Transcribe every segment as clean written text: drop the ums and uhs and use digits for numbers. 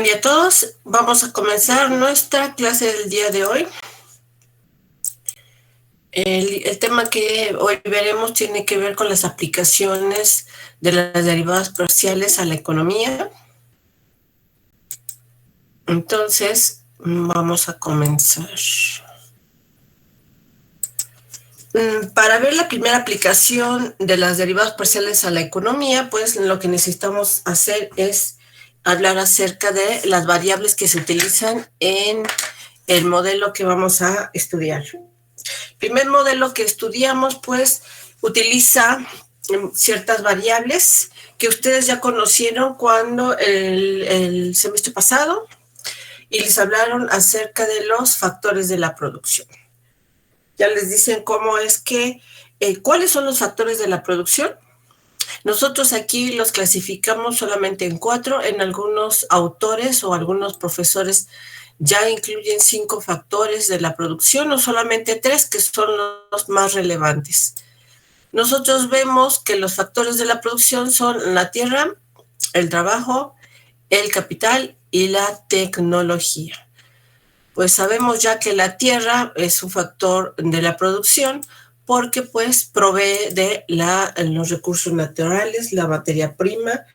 Buen día a todos. Vamos a comenzar nuestra clase del día de hoy. El tema que hoy veremos tiene que ver con las aplicaciones de las derivadas parciales a la economía. Entonces, vamos a comenzar. Para ver la primera aplicación de las derivadas parciales a la economía, pues lo que necesitamos hacer es hablar acerca de las variables que se utilizan en el modelo que vamos a estudiar. El primer modelo que estudiamos, pues, utiliza ciertas variables que ustedes ya conocieron cuando el semestre pasado y les hablaron acerca de los factores de la producción. Ya les dicen cómo es que, cuáles son los factores de la producción. Nosotros aquí los clasificamos solamente en 4, en algunos autores o algunos profesores ya incluyen 5 factores de la producción o solamente 3 que son los más relevantes. Nosotros vemos que los factores de la producción son la tierra, el trabajo, el capital y la tecnología. Pues sabemos ya que la tierra es un factor de la producción porque pues provee de los recursos naturales, la materia prima,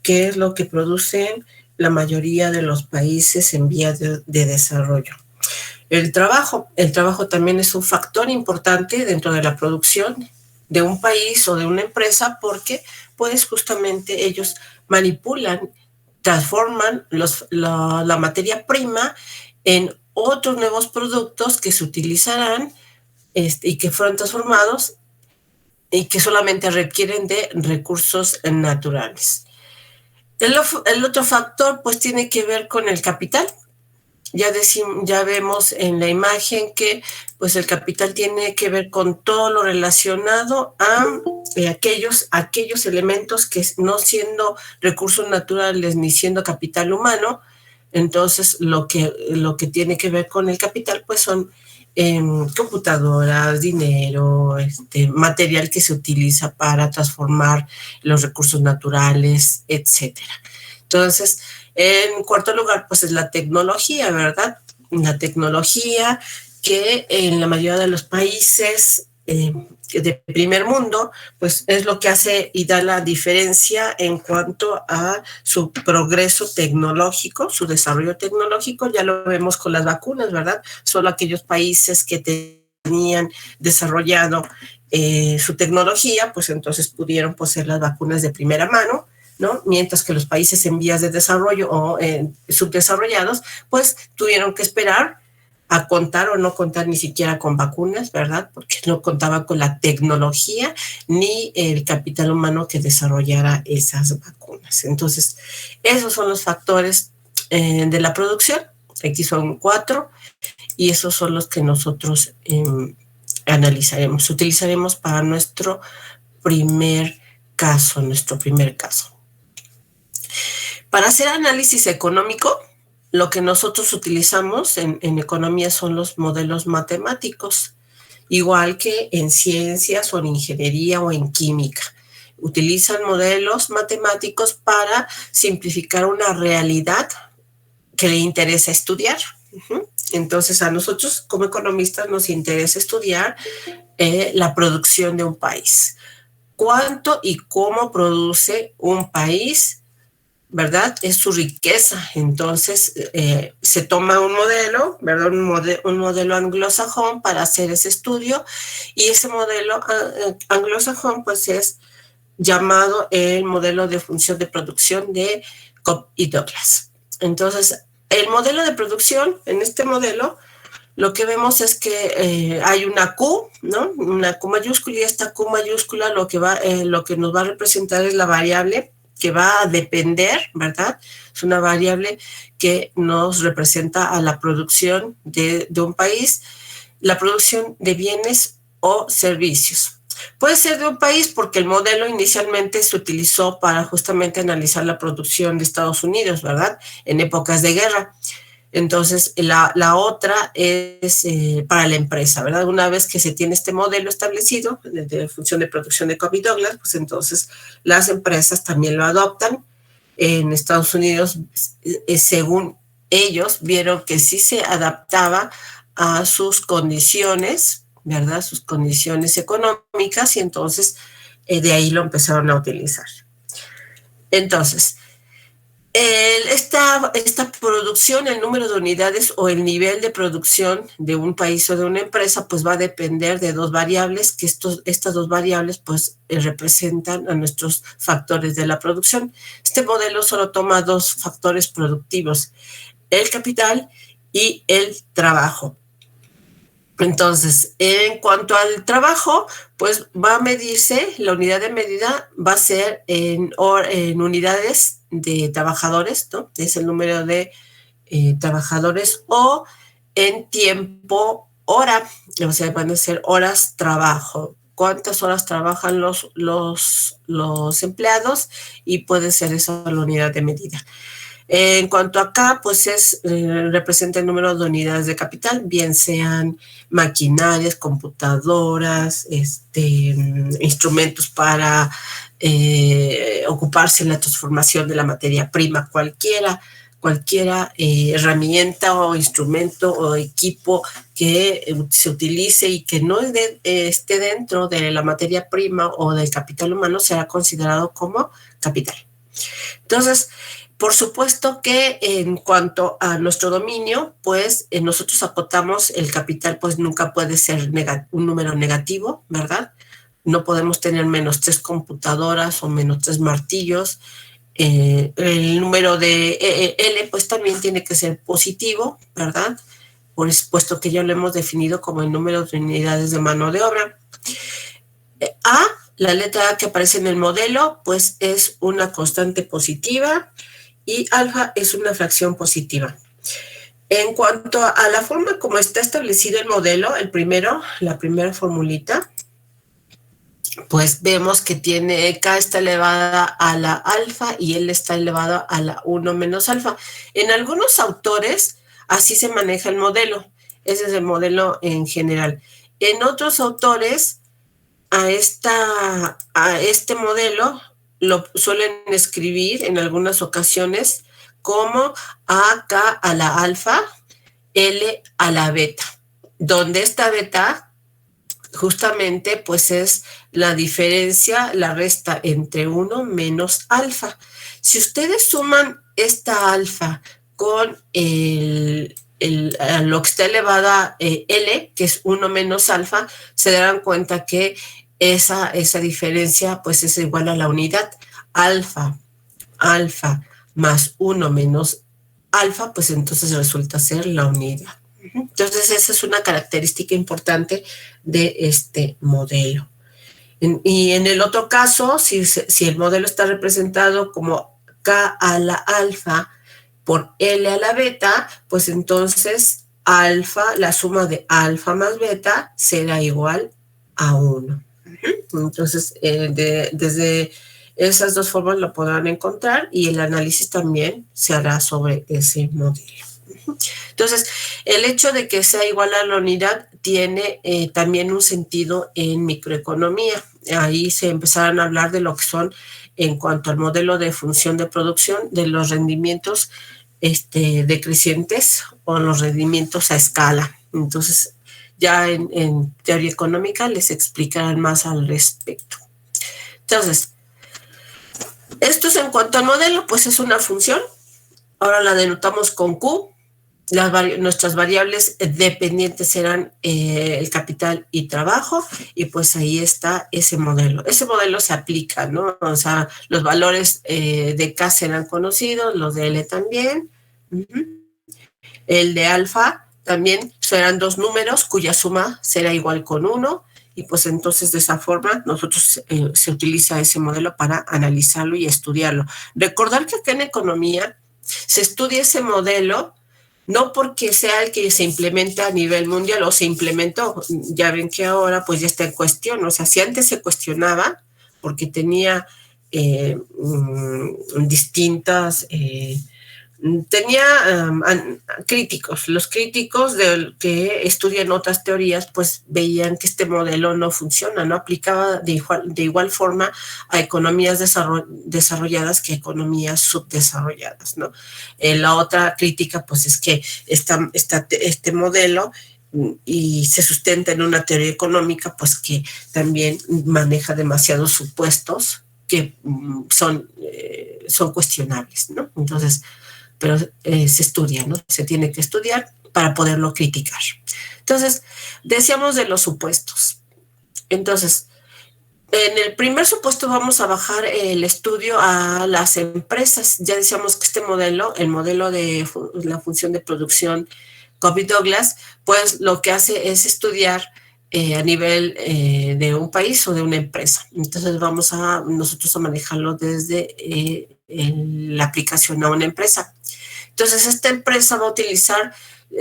que es lo que producen la mayoría de los países en vías de desarrollo. El trabajo también es un factor importante dentro de la producción de un país o de una empresa porque pues justamente ellos manipulan, transforman la materia prima en otros nuevos productos que se utilizarán y que fueron transformados y que solamente requieren de recursos naturales. El otro factor pues tiene que ver con el capital. Ya vemos en la imagen que pues el capital tiene que ver con todo lo relacionado a aquellos elementos que no siendo recursos naturales ni siendo capital humano, entonces lo que tiene que ver con el capital pues son computadoras, dinero, material que se utiliza para transformar los recursos naturales, etcétera. Entonces, en cuarto lugar, pues es la tecnología, ¿verdad? La tecnología que en la mayoría de los países de primer mundo, pues es lo que hace y da la diferencia en cuanto a su progreso tecnológico, su desarrollo tecnológico. Ya lo vemos con las vacunas, ¿verdad? Solo aquellos países que tenían desarrollado su tecnología, pues entonces pudieron poseer las vacunas de primera mano, ¿no? Mientras que los países en vías de desarrollo o subdesarrollados, pues tuvieron que esperar a contar o no contar ni siquiera con vacunas, ¿verdad? Porque no contaban con la tecnología ni el capital humano que desarrollara esas vacunas. Entonces, esos son los factores de la producción. Aquí son 4 y esos son los que nosotros analizaremos, utilizaremos para nuestro primer caso. Para hacer análisis económico, lo que nosotros utilizamos en economía son los modelos matemáticos, igual que en ciencias o en ingeniería o en química. Utilizan modelos matemáticos para simplificar una realidad que le interesa estudiar. Entonces, a nosotros como economistas nos interesa estudiar la producción de un país. ¿Cuánto y cómo produce un país? ¿Verdad? Es su riqueza. Entonces, se toma un modelo, ¿verdad? Un modelo anglosajón para hacer ese estudio y ese modelo anglosajón pues es llamado el modelo de función de producción de Cobb y Douglas. Entonces, el modelo de producción, en este modelo, lo que vemos es que hay una Q, ¿no? Una Q mayúscula y esta Q mayúscula lo que nos va a representar es la variable que va a depender, ¿verdad? Es una variable que nos representa a la producción de un país, la producción de bienes o servicios. Puede ser de un país porque el modelo inicialmente se utilizó para justamente analizar la producción de Estados Unidos, ¿verdad? En épocas de guerra. Entonces, la otra es para la empresa, ¿verdad? Una vez que se tiene este modelo establecido de función de producción de Cobb y Douglas, pues entonces las empresas también lo adoptan en Estados Unidos, según ellos, vieron que sí se adaptaba a sus condiciones, ¿verdad? Sus condiciones económicas, y entonces de ahí lo empezaron a utilizar. Entonces, esta producción, el número de unidades o el nivel de producción de un país o de una empresa, pues va a depender de dos variables, que estas dos variables pues representan a nuestros factores de la producción. Este modelo solo toma dos factores productivos, el capital y el trabajo. Entonces, en cuanto al trabajo, pues va a medirse, la unidad de medida va a ser en unidades de trabajadores, ¿no? Es el número de trabajadores, o en tiempo hora, o sea, van a ser horas trabajo. ¿Cuántas horas trabajan los empleados? Y puede ser esa la unidad de medida. En cuanto acá, pues representa el número de unidades de capital, bien sean maquinarias, computadoras, instrumentos para ocuparse en la transformación de la materia prima, cualquiera herramienta o instrumento o equipo que se utilice y que no esté dentro de la materia prima o del capital humano será considerado como capital. Entonces, por supuesto que en cuanto a nuestro dominio, pues nosotros acotamos el capital, pues nunca puede ser un número negativo, ¿verdad? No podemos tener menos 3 computadoras o menos 3 martillos. El número de L, pues también tiene que ser positivo, ¿verdad? Puesto que ya lo hemos definido como el número de unidades de mano de obra. A, la letra A que aparece en el modelo, pues es una constante positiva, y alfa es una fracción positiva. En cuanto a la forma como está establecido el modelo, la primera formulita, pues vemos que tiene K está elevada a la alfa y L está elevada a la 1 menos alfa. En algunos autores así se maneja el modelo. Ese es el modelo en general. En otros autores a este modelo lo suelen escribir en algunas ocasiones como AK a la alfa, L a la beta, donde esta beta justamente pues es la diferencia, la resta entre 1 menos alfa. Si ustedes suman esta alfa con lo que está elevada L, que es 1 menos alfa, se darán cuenta que esa diferencia pues es igual a la unidad. Alfa más 1 menos alfa, pues entonces resulta ser la unidad. Entonces esa es una característica importante de este modelo. Y en el otro caso, si el modelo está representado como K a la alfa por L a la beta, pues entonces alfa, la suma de alfa más beta será igual a 1. Entonces, desde esas dos formas lo podrán encontrar, y el análisis también se hará sobre ese modelo. Entonces, el hecho de que sea igual a la unidad tiene también un sentido en microeconomía. Ahí se empezarán a hablar de lo que son, en cuanto al modelo de función de producción, de los rendimientos decrecientes o los rendimientos a escala. Entonces, ya en teoría económica les explicarán más al respecto. Entonces, esto es en cuanto al modelo, pues es una función. Ahora la denotamos con Q. Nuestras variables dependientes serán el capital y trabajo, y pues ahí está ese modelo. Ese modelo se aplica, ¿no? O sea, los valores de K serán conocidos, los de L también. El de alfa también serán dos números cuya suma será igual con 1, y pues entonces de esa forma nosotros se utiliza ese modelo para analizarlo y estudiarlo. Recordar que acá en economía se estudia ese modelo no porque sea el que se implementa a nivel mundial o se implementó. Ya ven que ahora pues ya está en cuestión. O sea, si antes se cuestionaba porque tenía distintas tenía críticos. Los críticos que estudian otras teorías pues veían que este modelo no funciona, no aplicaba de igual forma a economías desarrolladas que economías subdesarrolladas, ¿no? La otra crítica pues es que este modelo y se sustenta en una teoría económica pues que también maneja demasiados supuestos que son cuestionables, ¿no? Entonces, pero se estudia, ¿no? Se tiene que estudiar para poderlo criticar. Entonces, decíamos de los supuestos. Entonces, en el primer supuesto vamos a bajar el estudio a las empresas. Ya decíamos que este modelo, el modelo de la función de producción Covey-Douglas, pues lo que hace es estudiar a nivel de un país o de una empresa. Entonces vamos nosotros a manejarlo desde la aplicación a una empresa. Entonces esta empresa va a utilizar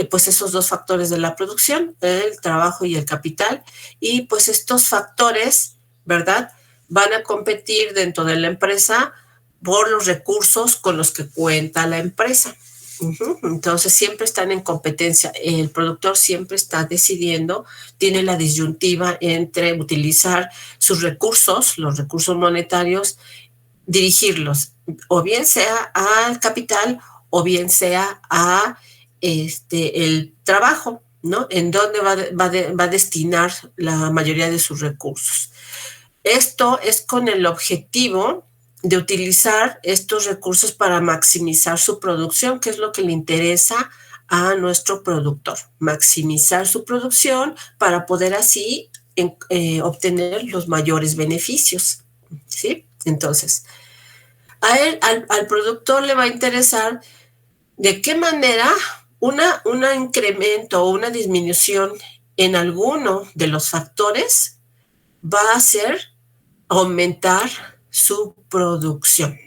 pues esos dos factores de la producción, el trabajo y el capital, y pues estos factores, ¿verdad?, van a competir dentro de la empresa por los recursos con los que cuenta la empresa. Entonces siempre están en competencia, el productor siempre está decidiendo, tiene la disyuntiva entre utilizar sus recursos, los recursos monetarios, dirigirlos o bien sea al capital o bien sea a el trabajo, ¿no? En dónde va a destinar la mayoría de sus recursos. Esto es con el objetivo de utilizar estos recursos para maximizar su producción, que es lo que le interesa a nuestro productor, maximizar su producción para poder así obtener los mayores beneficios, ¿sí? Entonces, al productor le va a interesar de qué manera un incremento o una disminución en alguno de los factores va a hacer aumentar su producción.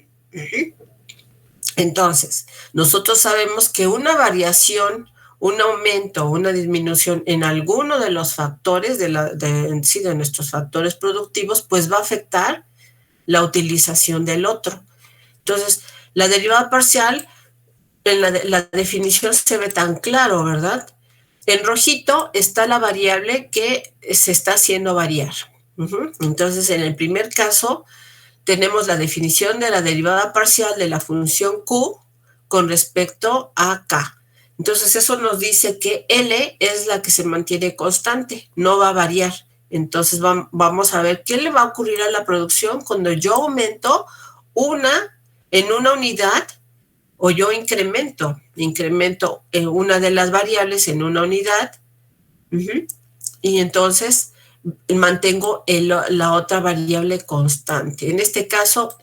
Entonces, nosotros sabemos que una variación, un aumento o una disminución en alguno de los factores de nuestros factores productivos, pues va a afectar la utilización del otro. Entonces, la derivada parcial, en la definición se ve tan claro, ¿verdad? En rojito está la variable que se está haciendo variar. Entonces, en el primer caso, tenemos la definición de la derivada parcial de la función Q con respecto a K. Entonces, eso nos dice que L es la que se mantiene constante, no va a variar. Entonces, vamos a ver qué le va a ocurrir a la producción cuando yo aumento en una unidad o yo incremento una de las variables en una unidad y entonces mantengo la otra variable constante. En este caso,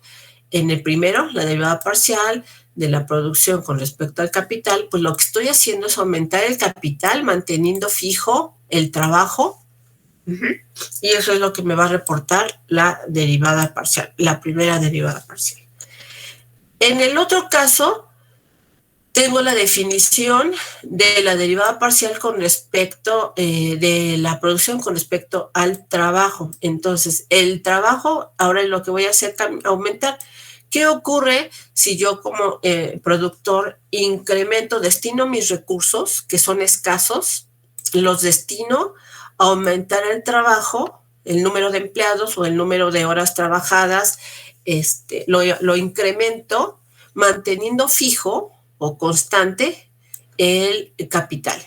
en el primero, la derivada parcial de la producción con respecto al capital, pues lo que estoy haciendo es aumentar el capital manteniendo fijo el trabajo y eso es lo que me va a reportar la derivada parcial, la primera derivada parcial. En el otro caso, tengo la definición de la derivada parcial con respecto de la producción con respecto al trabajo. Entonces, el trabajo, ahora lo que voy a hacer es aumentar. ¿Qué ocurre si yo como productor destino mis recursos, que son escasos, los destino a aumentar el trabajo, el número de empleados o el número de horas trabajadas, lo incremento manteniendo fijo o constante el capital.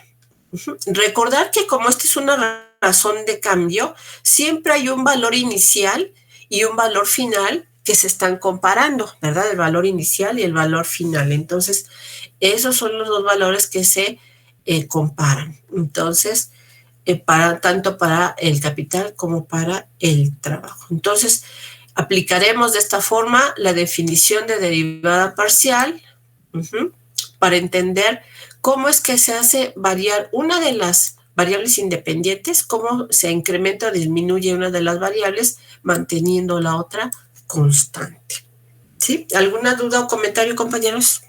Recordar que como esta es una razón de cambio, siempre hay un valor inicial y un valor final que se están comparando, ¿verdad? El valor inicial y el valor final. Entonces, esos son los dos valores que se comparan. Entonces, tanto para el capital como para el trabajo. Entonces, aplicaremos de esta forma la definición de derivada parcial para entender cómo es que se hace variar una de las variables independientes, cómo se incrementa o disminuye una de las variables manteniendo la otra constante. ¿Sí? ¿Alguna duda o comentario, compañeros?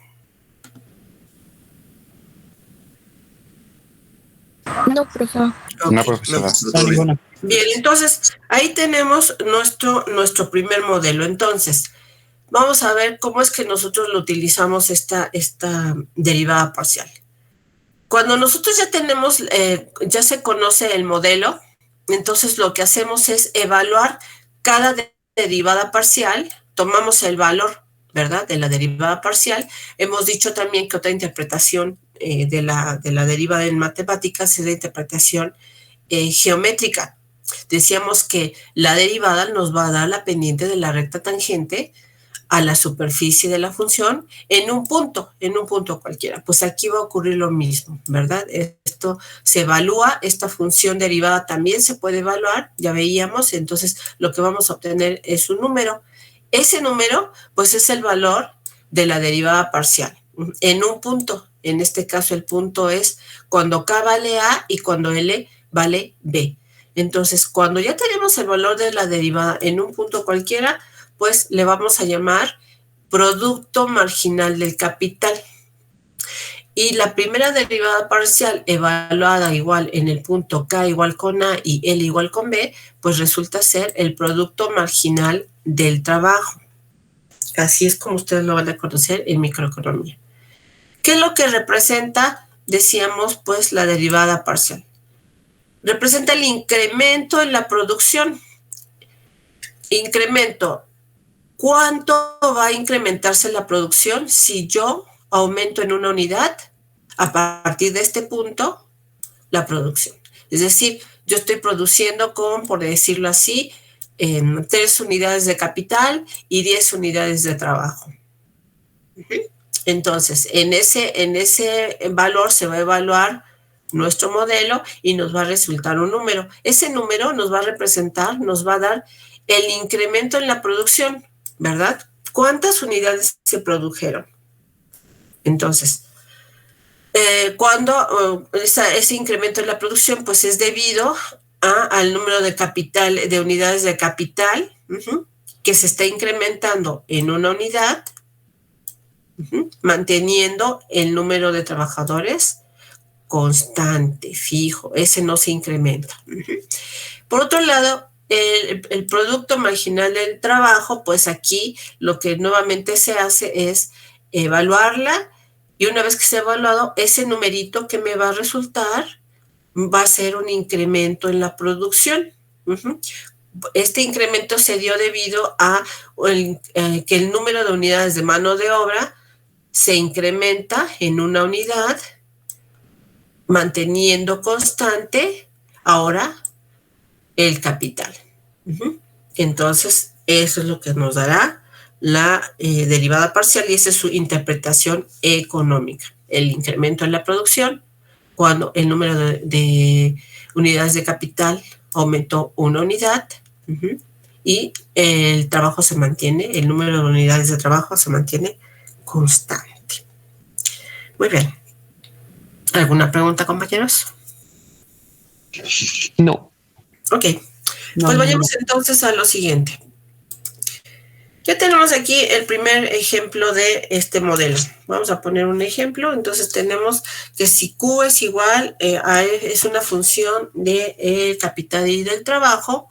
No, profesor. Okay. No, profesora. Bien, entonces ahí tenemos nuestro primer modelo. Entonces, vamos a ver cómo es que nosotros lo utilizamos esta derivada parcial. Cuando nosotros ya tenemos, ya se conoce el modelo, entonces lo que hacemos es evaluar cada derivada parcial, tomamos el valor, ¿verdad?, de la derivada parcial. Hemos dicho también que otra interpretación de la derivada en matemáticas es la interpretación geométrica. Decíamos que la derivada nos va a dar la pendiente de la recta tangente a la superficie de la función en un punto cualquiera. Pues aquí va a ocurrir lo mismo, ¿verdad? Esto se evalúa, esta función derivada también se puede evaluar, ya veíamos, entonces lo que vamos a obtener es un número. Ese número, pues es el valor de la derivada parcial en un punto. En este caso el punto es cuando K vale A y cuando L vale B. Entonces, cuando ya tenemos el valor de la derivada en un punto cualquiera, pues le vamos a llamar producto marginal del capital. Y la primera derivada parcial evaluada igual en el punto K igual con A y L igual con B, pues resulta ser el producto marginal del trabajo. Así es como ustedes lo van a conocer en microeconomía. ¿Qué es lo que representa? Decíamos, pues, la derivada parcial. Representa el incremento en la producción. Incremento. ¿Cuánto va a incrementarse la producción si yo aumento en una unidad a partir de este punto la producción? Es decir, yo estoy produciendo con, por decirlo así, 3 unidades de capital y 10 unidades de trabajo. Entonces, en ese valor se va a evaluar nuestro modelo y nos va a resultar un número. Ese número nos va a representar, nos va a dar el incremento en la producción, ¿verdad? ¿Cuántas unidades se produjeron? Entonces, cuando ese incremento en la producción, pues es debido al número de capital, de unidades de capital, que se está incrementando en una unidad, manteniendo el número de trabajadores constante, fijo, ese no se incrementa. Por otro lado, el producto marginal del trabajo, pues aquí lo que nuevamente se hace es evaluarla, y una vez que se ha evaluado, ese numerito que me va a resultar va a ser un incremento en la producción. Este incremento se dio debido a que el número de unidades de mano de obra se incrementa en una unidad, manteniendo constante ahora el capital. Entonces, eso es lo que nos dará la derivada parcial, y esa es su interpretación económica. El incremento en la producción cuando el número de unidades de capital aumentó una unidad, y el trabajo se mantiene, el número de unidades de trabajo se mantiene constante. Muy bien. ¿Alguna pregunta, compañeros? No. Ok. Pues vayamos entonces a lo siguiente. Ya tenemos aquí el primer ejemplo de este modelo. Vamos a poner un ejemplo. Entonces tenemos que si Q es igual a es una función de capital y del trabajo,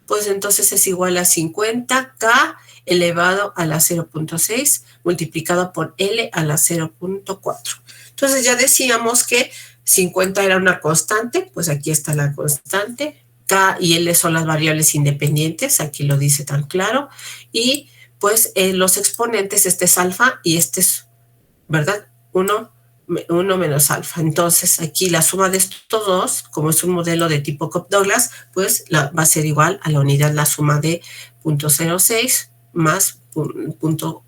pues entonces es igual a 50K elevado a la 0.6 multiplicado por L a la 0.4. Entonces ya decíamos que 50 era una constante, pues aquí está la constante. K y L son las variables independientes, aquí lo dice tan claro. Y pues los exponentes, este es alfa y este es, ¿verdad? 1 menos alfa. Entonces aquí la suma de estos dos, como es un modelo de tipo Cobb-Douglas, pues va a ser igual a la unidad, la suma de 0.06 más 0.4.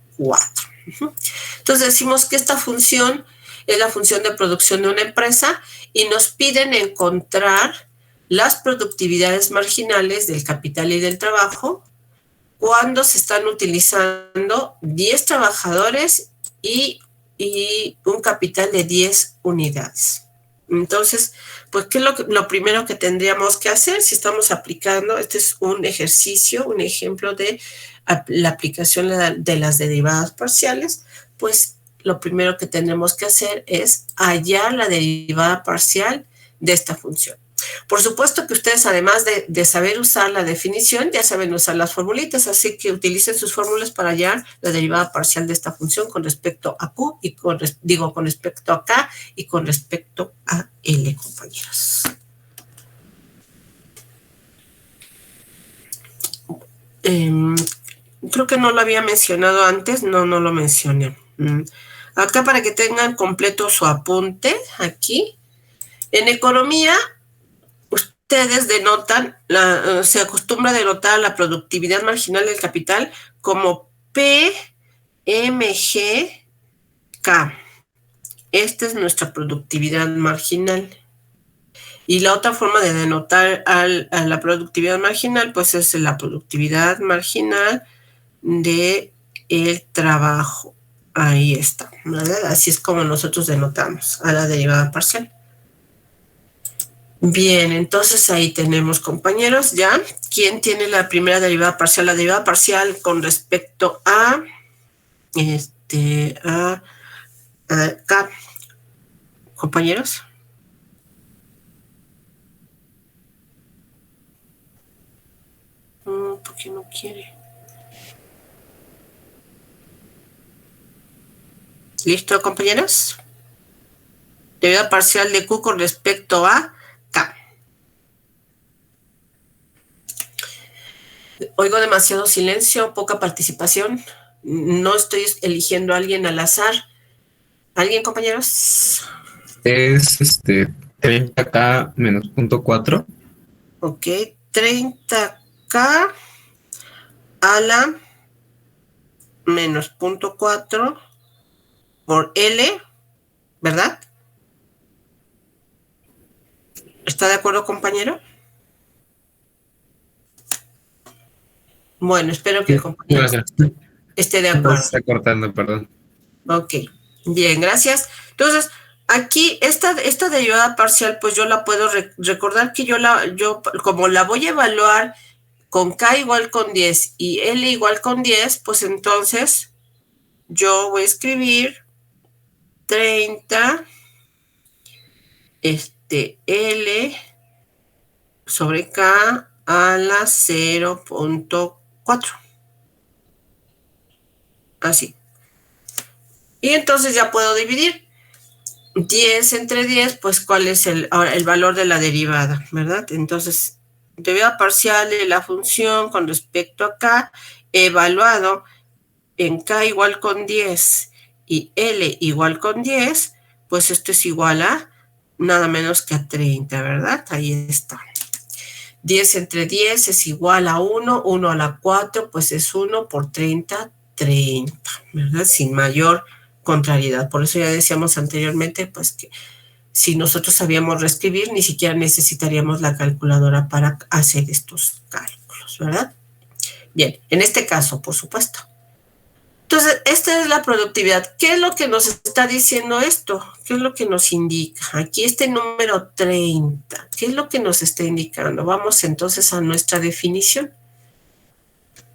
Entonces decimos que esta función es la función de producción de una empresa y nos piden encontrar las productividades marginales del capital y del trabajo cuando se están utilizando 10 trabajadores y un capital de 10 unidades. Entonces, pues, ¿qué es lo primero que tendríamos que hacer si estamos aplicando? Este es un ejercicio, un ejemplo de la aplicación de las derivadas parciales. Pues lo primero que tendremos que hacer es hallar la derivada parcial de esta función. Por supuesto que ustedes, además de saber usar la definición, ya saben usar las formulitas, así que utilicen sus fórmulas para hallar la derivada parcial de esta función con respecto a Q y con respecto a K y con respecto a L, compañeros. Creo que no lo había mencionado antes, no lo mencioné. Acá para que tengan completo su apunte, aquí. En economía, ustedes denotan, se acostumbra a denotar la productividad marginal del capital como PMGK. Esta es nuestra productividad marginal. Y la otra forma de denotar a la productividad marginal, pues es la productividad marginal de el trabajo. Ahí está, ¿verdad? Así es como nosotros denotamos a la derivada parcial. Bien, entonces ahí tenemos, compañeros, ya. ¿Quién tiene la primera derivada parcial? La derivada parcial con respecto a K. ¿Compañeros? ¿Por qué no quiere? ¿Listo, compañeros? Derivada parcial de Q con respecto a K. Oigo demasiado silencio, poca participación. No estoy eligiendo a alguien al azar. ¿Alguien, compañeros? Es 30K menos 0.4. Ok, 30K a la menos 0.4 por L, ¿verdad? ¿Está de acuerdo, compañero? Bueno, espero que el compañero esté de acuerdo. Está cortando, perdón. Ok, bien, gracias. Entonces, aquí esta derivada parcial, pues yo la puedo recordar que yo como la voy a evaluar con K igual con 10 y L igual con 10, pues entonces yo voy a escribir 30 L sobre K a la 0.4. Así. Y entonces ya puedo dividir 10 entre 10, pues cuál es el valor de la derivada, ¿verdad? Entonces, derivada parcial de la función con respecto a K, evaluado en K igual con 10 y L igual con 10, pues esto es igual a nada menos que a 30, ¿verdad? Ahí está. 10 entre 10 es igual a 1, 1 a la 4, pues es 1 por 30, 30, ¿verdad? Sin mayor contrariedad. Por eso ya decíamos anteriormente, pues que si nosotros sabíamos reescribir, ni siquiera necesitaríamos la calculadora para hacer estos cálculos, ¿verdad? Bien, en este caso, por supuesto. Entonces, esta es la productividad. ¿Qué es lo que nos está diciendo esto? ¿Qué es lo que nos indica? Aquí este número 30. ¿Qué es lo que nos está indicando? Vamos entonces a nuestra definición.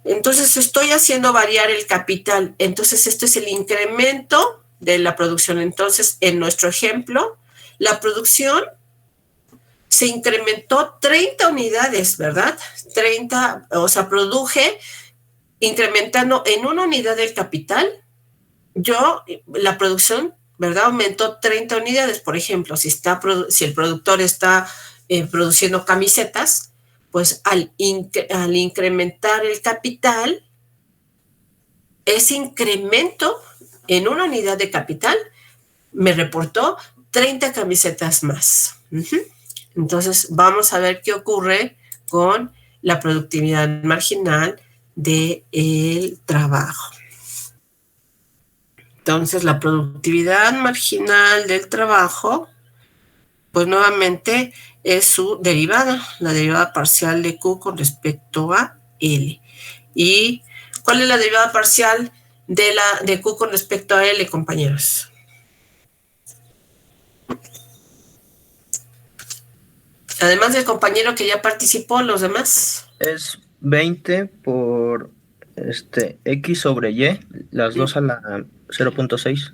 Entonces, estoy haciendo variar el capital. Entonces, esto es el incremento de la producción. Entonces, en nuestro ejemplo, la producción se incrementó 30 unidades, ¿verdad? 30, o sea, produje incrementando en una unidad del capital, la producción, ¿verdad? Aumentó 30 unidades. Por ejemplo, si el productor está produciendo camisetas, pues al incrementar el capital, ese incremento en una unidad de capital me reportó 30 camisetas más. Entonces, vamos a ver qué ocurre con la productividad marginal del trabajo. Entonces, la productividad marginal del trabajo, pues nuevamente es su derivada, la derivada parcial de Q con respecto a L. ¿Y cuál es la derivada parcial de Q con respecto a L, compañeros? Además del compañero que ya participó, los demás. Es 20 por X sobre Y, las dos a la 0.6.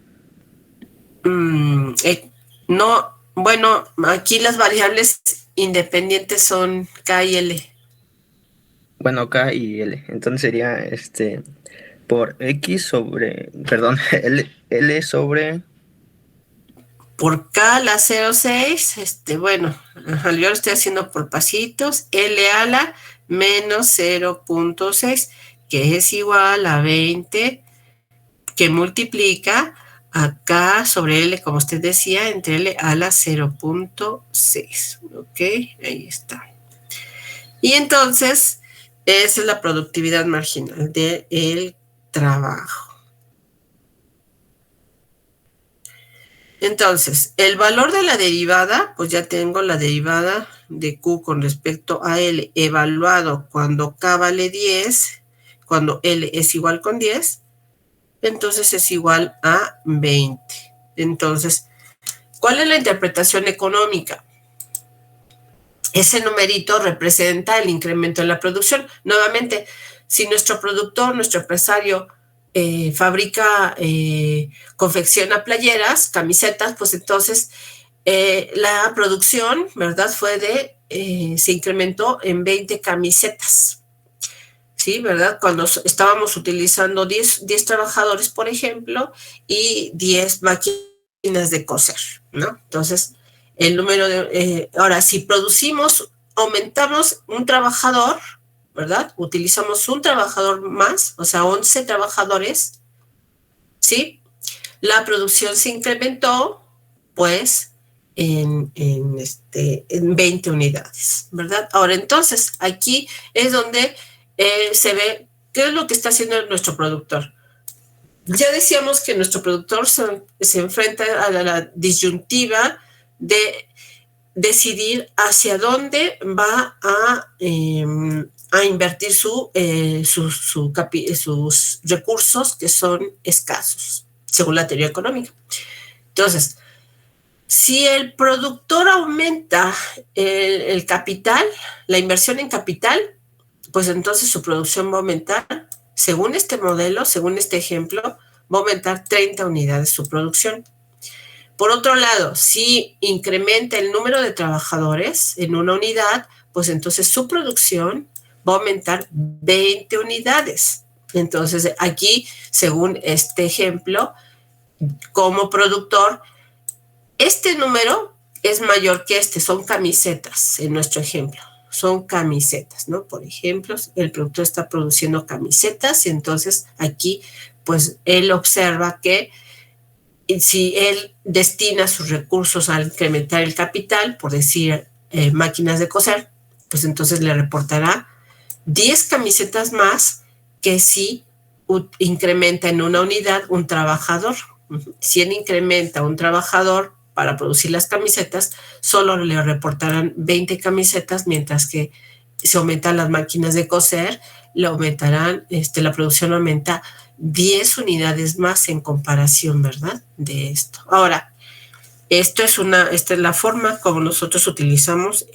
No, bueno, aquí las variables independientes son K y L. Bueno, K y L. Entonces sería por X sobre, perdón, L sobre, Por K la 0,6, bueno, ajá, yo lo estoy haciendo por pasitos, L a la menos 0,6, que es igual a 20, que multiplica a K sobre L, como usted decía, entre L a la 0,6. Ok, ahí está. Y entonces, esa es la productividad marginal del trabajo. Entonces, el valor de la derivada, pues ya tengo la derivada de Q con respecto a L evaluado cuando K vale 10, cuando L es igual con 10, entonces es igual a 20. Entonces, ¿cuál es la interpretación económica? Ese numerito representa el incremento en la producción. Nuevamente, si nuestro productor, nuestro empresario fabrica, confecciona playeras, camisetas, pues entonces la producción, ¿verdad? Se incrementó en 20 camisetas, ¿sí? ¿Verdad? Cuando estábamos utilizando 10 trabajadores, por ejemplo, y 10 máquinas de coser, ¿no? Entonces, el número de... ahora, si producimos, aumentamos un trabajador, ¿verdad? Utilizamos un trabajador más, o sea, 11 trabajadores, ¿sí? La producción se incrementó, pues, en 20 unidades, ¿verdad? Ahora, entonces, aquí es donde se ve qué es lo que está haciendo nuestro productor. Ya decíamos que nuestro productor se enfrenta a la disyuntiva de decidir hacia dónde va a invertir sus recursos, que son escasos, según la teoría económica. Entonces, si el productor aumenta el capital, la inversión en capital, pues entonces su producción va a aumentar, según este modelo, según este ejemplo, va a aumentar 30 unidades su producción. Por otro lado, si incrementa el número de trabajadores en una unidad, pues entonces su producción va a aumentar 20 unidades. Entonces, aquí, según este ejemplo, como productor, este número es mayor que son camisetas, en nuestro ejemplo. Son camisetas, ¿no? Por ejemplo, el productor está produciendo camisetas y entonces aquí, pues, él observa que si él destina sus recursos a incrementar el capital, por decir, máquinas de coser, pues entonces le reportará 10 camisetas más que si incrementa en una unidad un trabajador. Si él incrementa un trabajador para producir las camisetas, solo le reportarán 20 camisetas, mientras que si aumentan las máquinas de coser, le aumentarán, la producción aumenta 10 unidades más en comparación, ¿verdad? De esto. Ahora, esta es la forma como nosotros utilizamos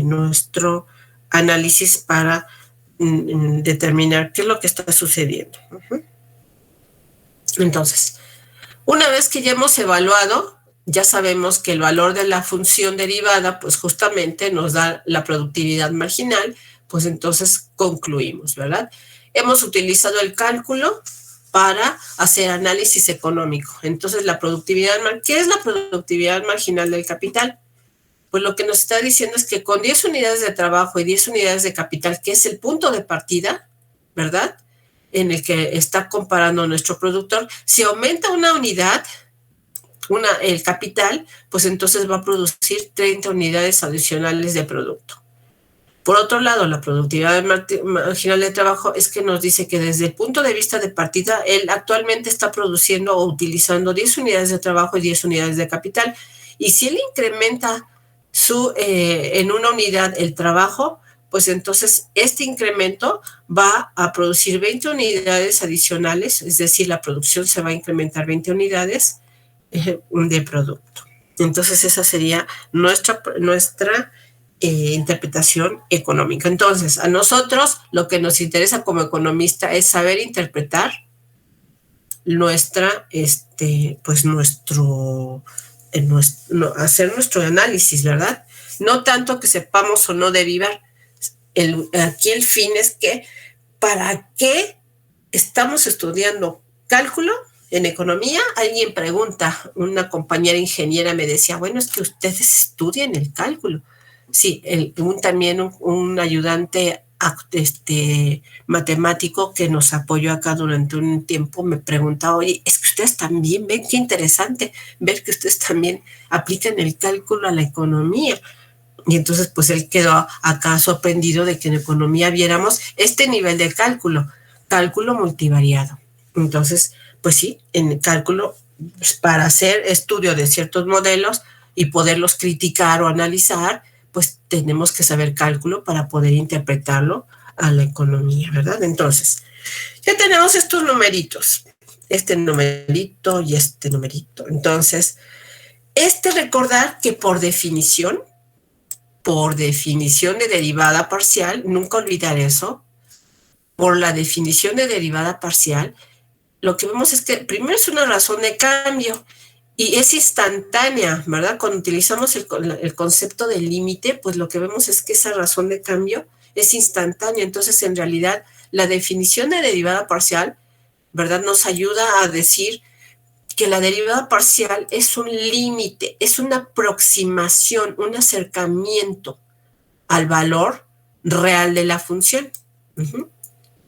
nuestro análisis para determinar qué es lo que está sucediendo. Entonces, una vez que ya hemos evaluado, ya sabemos que el valor de la función derivada, pues justamente nos da la productividad marginal, pues entonces concluimos, ¿verdad? Hemos utilizado el cálculo para hacer análisis económico. Entonces, ¿qué es la productividad marginal del capital? Pues lo que nos está diciendo es que con 10 unidades de trabajo y 10 unidades de capital, que es el punto de partida, ¿verdad?, en el que está comparando nuestro productor, si aumenta una unidad, el capital, pues entonces va a producir 30 unidades adicionales de producto. Por otro lado, la productividad marginal de trabajo es que nos dice que desde el punto de vista de partida, él actualmente está produciendo o utilizando 10 unidades de trabajo y 10 unidades de capital. Y si él incrementa en una unidad el trabajo, pues entonces este incremento va a producir 20 unidades adicionales, es decir, la producción se va a incrementar 20 unidades de producto. Entonces esa sería nuestra interpretación económica. Entonces, a nosotros lo que nos interesa como economista es saber interpretar hacer nuestro análisis, ¿verdad? No tanto que sepamos o no derivar. Aquí el fin es que, ¿para qué estamos estudiando cálculo en economía? Alguien pregunta, una compañera ingeniera me decía, bueno, es que ustedes estudian el cálculo. Sí, también un ayudante matemático que nos apoyó acá durante un tiempo me preguntaba, oye, es que ustedes también ven, qué interesante ver que ustedes también aplican el cálculo a la economía. Y entonces pues él quedó acá sorprendido de que en economía viéramos este nivel de cálculo multivariado. Entonces, pues sí, en el cálculo, pues, para hacer estudio de ciertos modelos y poderlos criticar o analizar, pues tenemos que saber cálculo para poder interpretarlo a la economía, ¿verdad? Entonces, ya tenemos estos numeritos, este numerito y este numerito. Entonces, recordar que por definición de derivada parcial, nunca olvidar eso, por la definición de derivada parcial, lo que vemos es que primero es una razón de cambio y es instantánea, ¿verdad? Cuando utilizamos el concepto de límite, pues lo que vemos es que esa razón de cambio es instantánea. Entonces, en realidad, la definición de derivada parcial, ¿verdad?, nos ayuda a decir que la derivada parcial es un límite, es una aproximación, un acercamiento al valor real de la función.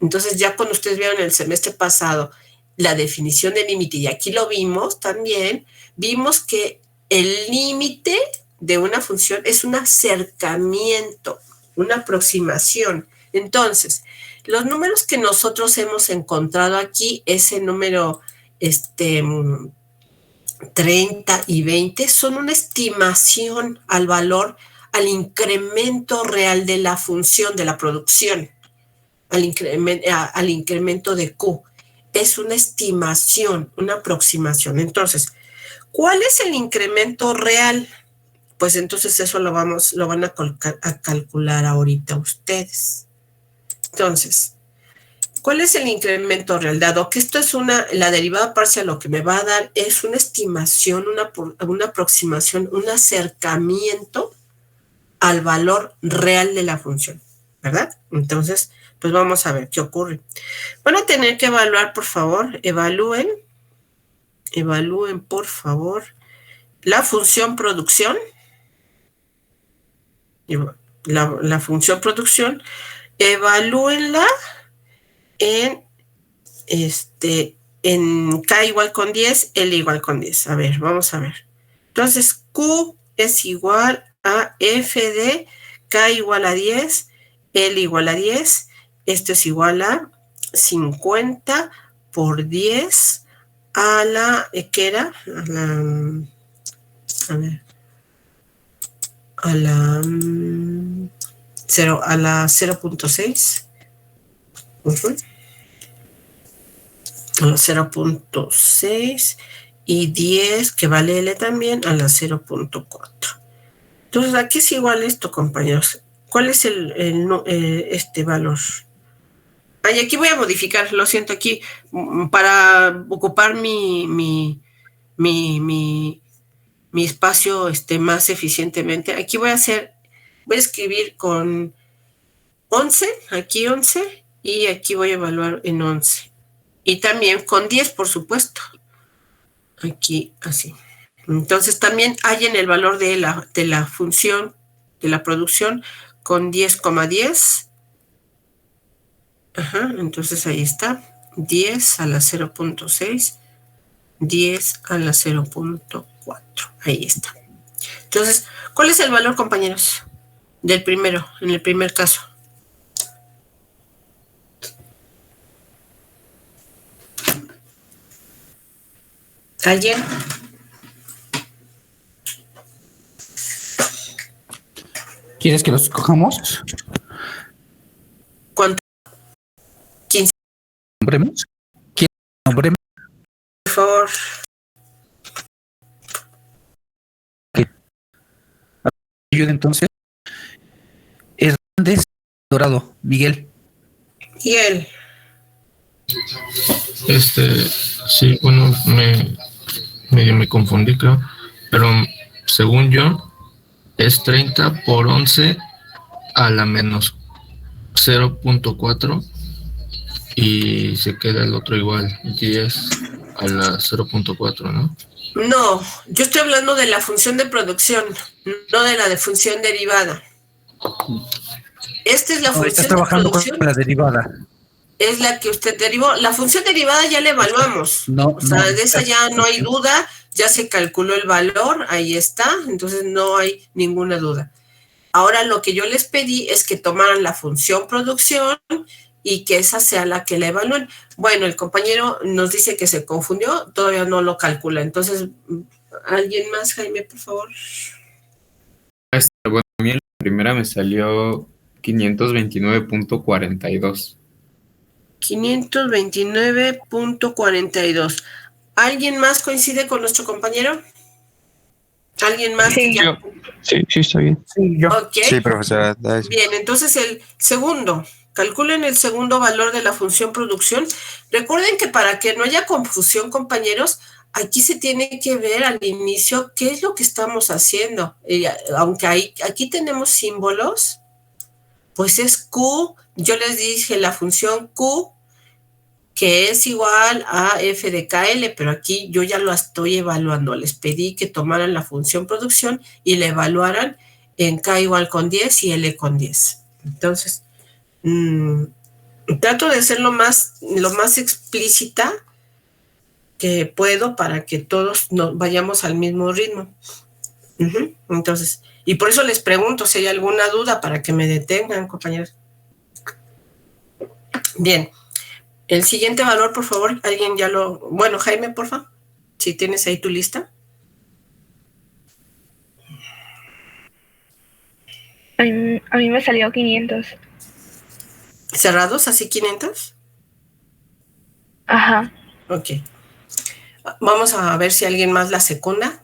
Entonces, ya cuando ustedes vieron el semestre pasado la definición de límite, y aquí lo vimos también, vimos que el límite de una función es un acercamiento, una aproximación. Entonces, los números que nosotros hemos encontrado aquí, ese número 30 y 20, son una estimación al valor, al incremento real de la función, de la producción, al incremento de Q. Es una estimación, una aproximación. Entonces, ¿cuál es el incremento real? Pues entonces eso lo van a calcular ahorita ustedes. Entonces, ¿cuál es el incremento real? Dado que esto es la derivada parcial, lo que me va a dar es una estimación, una aproximación, un acercamiento al valor real de la función, ¿verdad? Entonces, pues vamos a ver qué ocurre. Van a tener que evaluar, por favor, evalúen, por favor, la función producción, la función producción, evalúenla en K igual con 10, L igual con 10. A ver, vamos a ver. Entonces, Q es igual a F de K igual a 10, L igual a 10. Esto es igual a 50 por 10 a la, ¿qué era? A la 0.6. A la 0.6 y 10, que vale L también, a la 0.4. Entonces, aquí es igual esto, compañeros. ¿Cuál es este valor? Ay, aquí voy a modificar, lo siento, aquí, para ocupar mi espacio más eficientemente. Aquí voy a escribir con 11, aquí 11, y aquí voy a evaluar en 11. Y también con 10, por supuesto. Aquí, así. Entonces, también hay en el valor de la función, de la producción, con 10,10. Ajá, entonces ahí está. 10 a la 0.6, 10 a la 0.4. Ahí está. Entonces, ¿cuál es el valor, compañeros? Del primero, en el primer caso. ¿Alguien? ¿Quieres que los escojamos? ¿Cuánto? 15. ¿Nombremos? ¿Quién nombremos? Por favor. Ayuda entonces. Hernández Dorado, Miguel. ¿Y él? Sí, bueno, medio me confundí, creo, pero según yo, es 30 por 11 a la menos 0.4 y se queda el otro igual, 10 a la 0.4, ¿no? No, yo estoy hablando de la función de producción, no de la de función derivada. Esta es la Ahorita función de trabajando con producción, la derivada. es la que usted derivó. La función derivada ya la evaluamos. No, O sea, no, de esa ya no hay duda, ya se calculó el valor, ahí está, entonces no hay ninguna duda. Ahora lo que yo les pedí es que tomaran la función producción y que esa sea la que la evalúen. Bueno, el compañero nos dice que se confundió, todavía no lo calcula. Entonces, ¿alguien más, Jaime, por favor? Bueno, a mí la primera me salió 529.42. 529.42. ¿Alguien más coincide con nuestro compañero? ¿Alguien más? Sí. Que ya... Sí, está bien. Sí, yo. Ok. Sí, profesora. Bien, entonces el segundo, calculen el segundo valor de la función producción. Recuerden que para que no haya confusión, compañeros, aquí se tiene que ver al inicio qué es lo que estamos haciendo. Aunque aquí tenemos símbolos, pues es Q, yo les dije la función Q, que es igual a f de KL, pero aquí yo ya lo estoy evaluando. Les pedí que tomaran la función producción y la evaluaran en K igual con 10 y L con 10. Entonces, trato de ser lo más explícita que puedo para que todos nos vayamos al mismo ritmo. Entonces, y por eso les pregunto si hay alguna duda para que me detengan, compañeros. Bien. El siguiente valor, por favor, alguien ya lo... Bueno, Jaime, por favor, si tienes ahí tu lista. A mí me salió 500. ¿Cerrados así 500? Ajá. Ok. Vamos a ver si alguien más la secunda.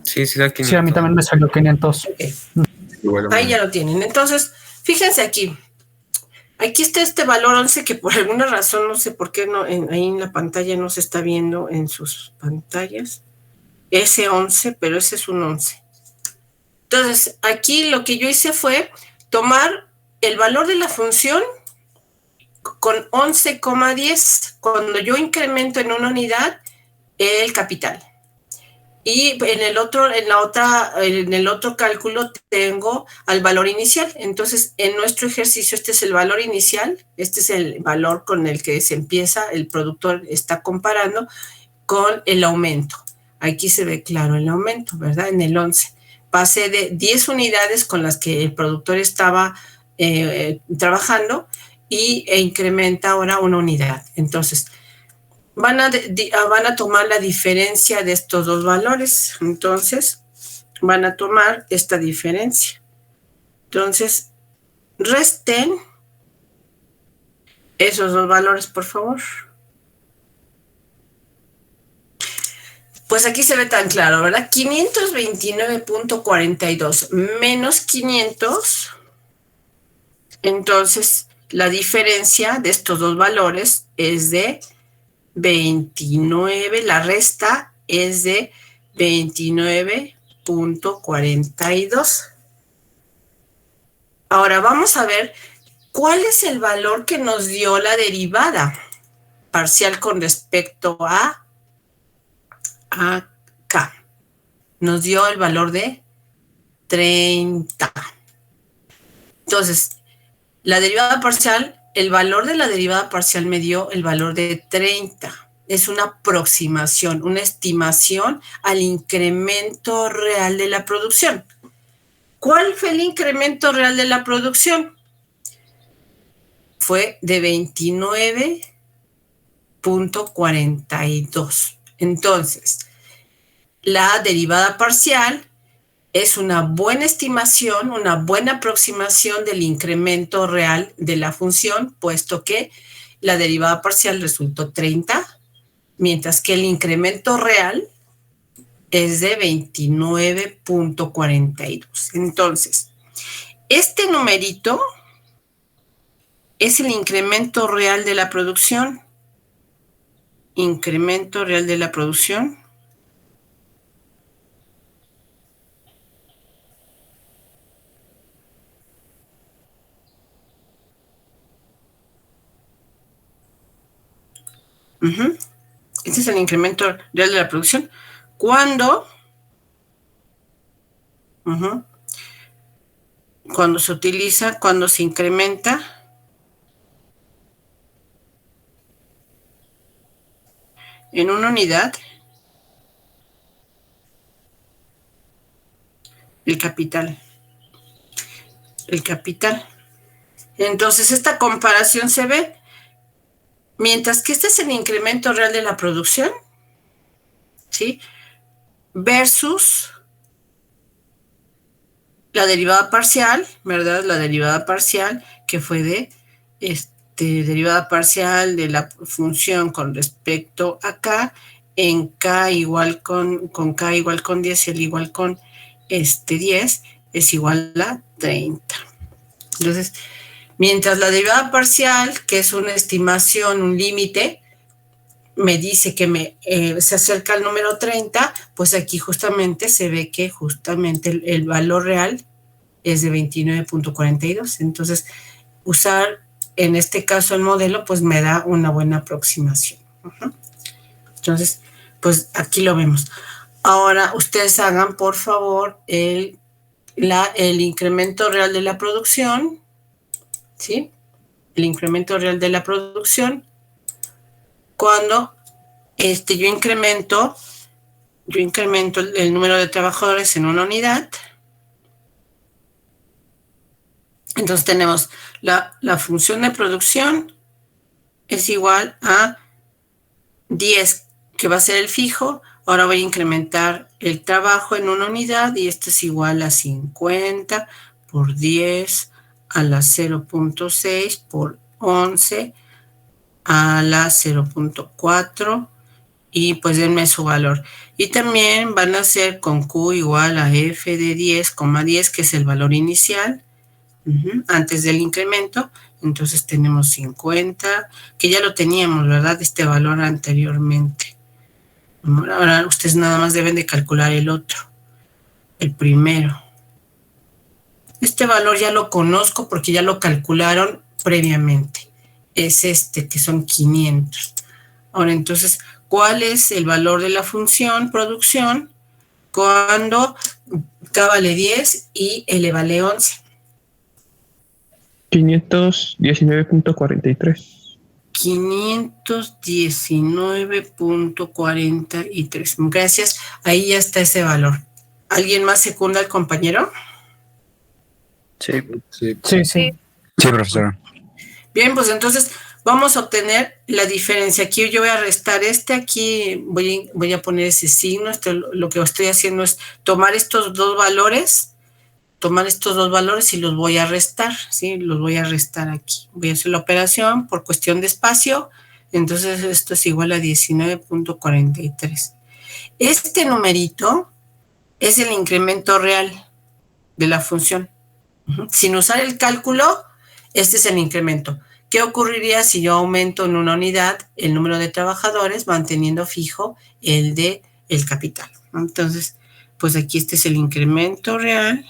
Sí, da 500. Sí, a mí también me salió 500. Okay. Igual, Ahí ya lo tienen. Entonces, fíjense aquí. Aquí está este valor 11 que por alguna razón, no sé por qué no, ahí en la pantalla no se está viendo en sus pantallas. Ese 11, pero ese es un 11. Entonces, aquí lo que yo hice fue tomar el valor de la función con 11,10. Cuando yo incremento en una unidad, el capital. Y en el otro cálculo tengo al valor inicial. Entonces, en nuestro ejercicio, este es el valor inicial, este es el valor con el que se empieza, el productor está comparando con el aumento. Aquí se ve claro el aumento, ¿verdad? En el 11. Pasé de 10 unidades con las que el productor estaba trabajando e incrementa ahora una unidad. Entonces, van a tomar la diferencia de estos dos valores. Entonces, van a tomar esta diferencia. Entonces, resten esos dos valores, por favor. Pues aquí se ve tan claro, ¿verdad? 529.42 menos 500. Entonces, la diferencia de estos dos valores es de 29, la resta es de 29.42. Ahora vamos a ver cuál es el valor que nos dio la derivada parcial con respecto a K. Nos dio el valor de 30. Entonces, la derivada parcial, el valor de la derivada parcial me dio el valor de 30. Es una aproximación, una estimación al incremento real de la producción. ¿Cuál fue el incremento real de la producción? Fue de 29.42. Entonces, la derivada parcial es una buena estimación, una buena aproximación del incremento real de la función, puesto que la derivada parcial resultó 30, mientras que el incremento real es de 29.42. Entonces, este numerito es el incremento real de la producción. Incremento real de la producción. Este es el incremento real de la producción. Cuando se utiliza, cuando se incrementa en una unidad el capital. Entonces, esta comparación se ve, mientras que este es el incremento real de la producción, ¿sí? Versus la derivada parcial, ¿verdad? La derivada parcial que fue de derivada parcial de la función con respecto a k, en k igual con k igual con 10 y el igual con 10 es igual a 30. Entonces, mientras la derivada parcial, que es una estimación, un límite, me dice que se acerca al número 30, pues aquí justamente se ve que justamente el valor real es de 29.42. Entonces, usar en este caso el modelo, pues me da una buena aproximación. Entonces, pues aquí lo vemos. Ahora, ustedes hagan, por favor, el incremento real de la producción, ¿sí? El incremento real de la producción cuando yo incremento el número de trabajadores en una unidad. Entonces tenemos la función de producción es igual a 10, que va a ser el fijo. Ahora voy a incrementar el trabajo en una unidad y esto es igual a 50 por 10 a la 0.6 por 11 a la 0.4 y pues denme su valor. Y también van a ser con Q igual a F de 10,10, que es el valor inicial antes del incremento. Entonces tenemos 50, que ya lo teníamos, ¿verdad? Este valor anteriormente. Ahora ustedes nada más deben de calcular el otro, el primero. Este valor ya lo conozco porque ya lo calcularon previamente. Es que son 500. Ahora, entonces, ¿cuál es el valor de la función producción cuando K vale 10 y L vale 11? 519.43. 519.43. Gracias. Ahí ya está ese valor. ¿Alguien más secunda al compañero? Sí. Sí. Sí. Sí, profesora. Bien, pues entonces vamos a obtener la diferencia. Aquí yo voy a restar aquí voy a poner ese signo. Lo que estoy haciendo es tomar estos dos valores y los voy a restar, ¿sí? Los voy a restar aquí. Voy a hacer la operación por cuestión de espacio. Entonces esto es igual a 19.43. Este numerito es el incremento real de la función. Sin usar el cálculo, este es el incremento. ¿Qué ocurriría si yo aumento en una unidad el número de trabajadores manteniendo fijo el capital? Entonces, pues aquí este es el incremento real.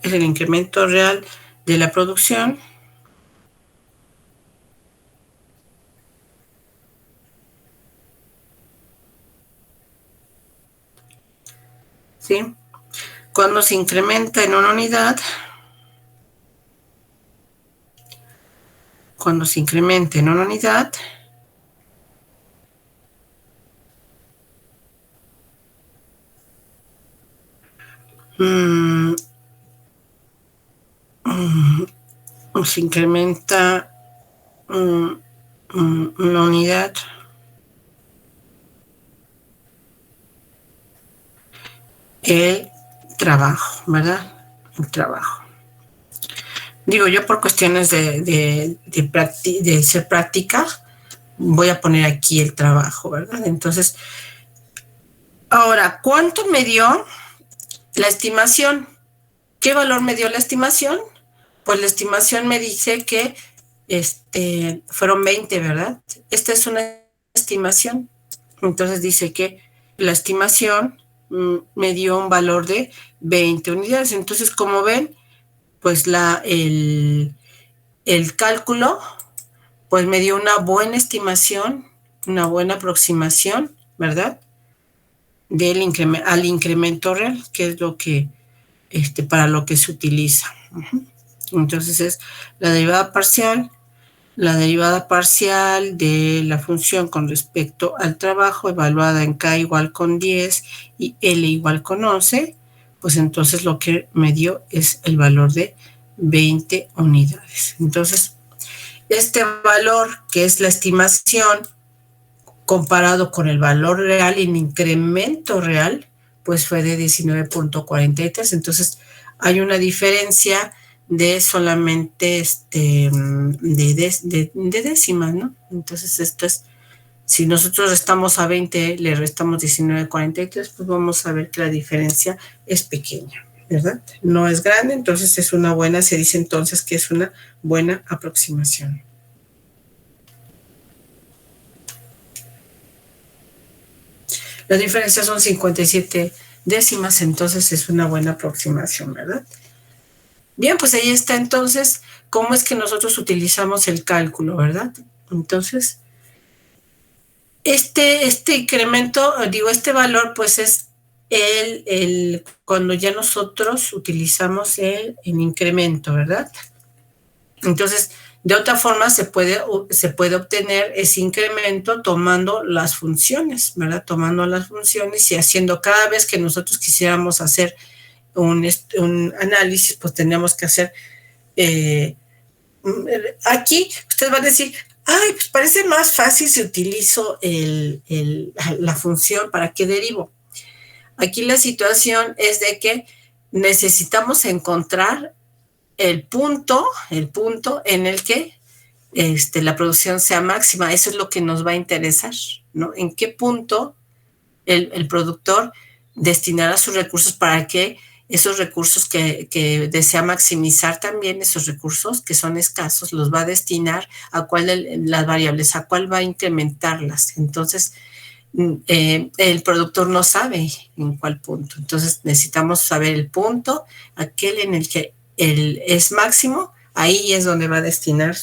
Es el incremento real de la producción. ¿Sí? Cuando se incrementa en una unidad, se incrementa una unidad el trabajo, ¿verdad? El trabajo. Digo, yo por cuestiones de ser práctica, voy a poner aquí el trabajo, ¿verdad? Entonces, ahora, ¿cuánto me dio la estimación? ¿Qué valor me dio la estimación? Pues la estimación me dice que fueron 20, ¿verdad? Esta es una estimación. Entonces dice que la estimación me dio un valor de 20 unidades. Entonces, como ven, pues el cálculo pues me dio una buena estimación, una buena aproximación, ¿verdad? Al incremento real, que es lo que, para lo que se utiliza. Entonces es la derivada parcial de la función con respecto al trabajo evaluada en K igual con 10 y L igual con 11, pues entonces lo que me dio es el valor de 20 unidades. Entonces, este valor, que es la estimación, comparado con el valor real en incremento real, pues fue de 19.43. Entonces, hay una diferencia de solamente de décimas, ¿no? Entonces, esto es, si nosotros restamos a 20, le restamos 19.43, pues vamos a ver que la diferencia es pequeña, ¿verdad? No es grande, entonces es una buena, se dice entonces que es una buena aproximación. La diferencia son 57 décimas, entonces es una buena aproximación, ¿verdad? Bien, pues ahí está entonces cómo es que nosotros utilizamos el cálculo, ¿verdad? Entonces, este incremento, este valor, pues es cuando ya nosotros utilizamos el incremento, ¿verdad? Entonces, de otra forma se puede obtener ese incremento tomando las funciones, ¿verdad? Tomando las funciones y haciendo cada vez que nosotros quisiéramos hacer un análisis, pues tendríamos que hacer, aquí ustedes van a decir, ay, pues parece más fácil si utilizo la función, ¿para qué derivo? Aquí la situación es de que necesitamos encontrar el punto en el que la producción sea máxima. Eso es lo que nos va a interesar, ¿no? En qué punto el productor destinará sus recursos para que esos recursos que desea maximizar también, esos recursos que son escasos, los va a destinar a cuál de las variables, a cuál va a incrementarlas. Entonces, el productor no sabe en cuál punto. Entonces, necesitamos saber el punto, aquel en el que es máximo, ahí es donde va a destinar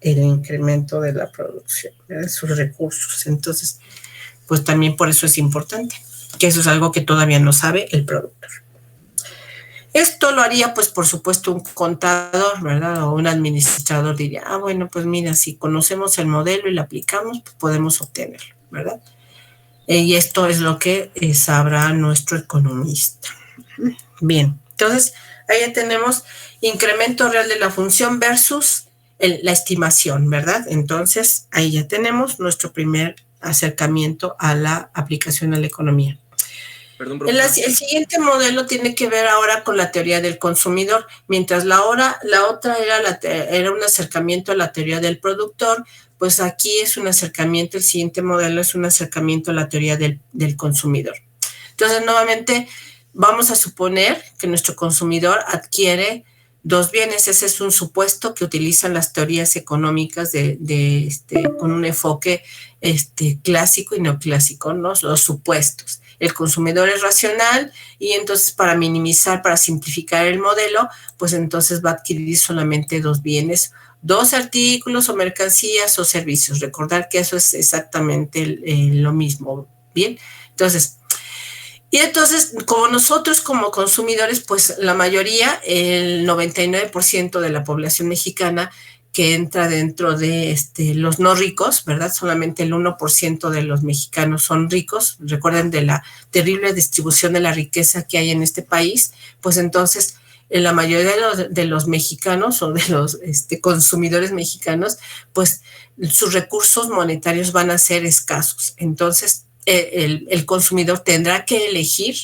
el incremento de la producción, de sus recursos. Entonces, pues también por eso es importante, que eso es algo que todavía no sabe el productor. Esto lo haría, pues, por supuesto, un contador, ¿verdad? O un administrador diría, bueno, pues mira, si conocemos el modelo y lo aplicamos, pues podemos obtenerlo, ¿verdad? Y esto es lo que sabrá nuestro economista. Bien, entonces, ahí ya tenemos incremento real de la función versus la estimación, ¿verdad? Entonces, ahí ya tenemos nuestro primer acercamiento a la aplicación a la economía. Perdón, el siguiente modelo tiene que ver ahora con la teoría del consumidor, mientras la otra era un acercamiento a la teoría del productor, pues aquí es un acercamiento, el siguiente modelo es un acercamiento a la teoría del consumidor. Entonces, nuevamente, vamos a suponer que nuestro consumidor adquiere dos bienes. Ese es un supuesto que utilizan las teorías económicas con un enfoque clásico y neoclásico, ¿no? Los supuestos. El consumidor es racional y entonces para minimizar, para simplificar el modelo, pues entonces va a adquirir solamente dos bienes, dos artículos o mercancías o servicios. Recordar que eso es exactamente lo mismo, ¿bien? Entonces, como nosotros como consumidores, pues la mayoría, el 99% de la población mexicana que entra dentro de los no ricos, ¿verdad? Solamente el 1% de los mexicanos son ricos. Recuerden de la terrible distribución de la riqueza que hay en este país, pues entonces la mayoría de los mexicanos o de los consumidores mexicanos, pues sus recursos monetarios van a ser escasos. Entonces, el consumidor tendrá que elegir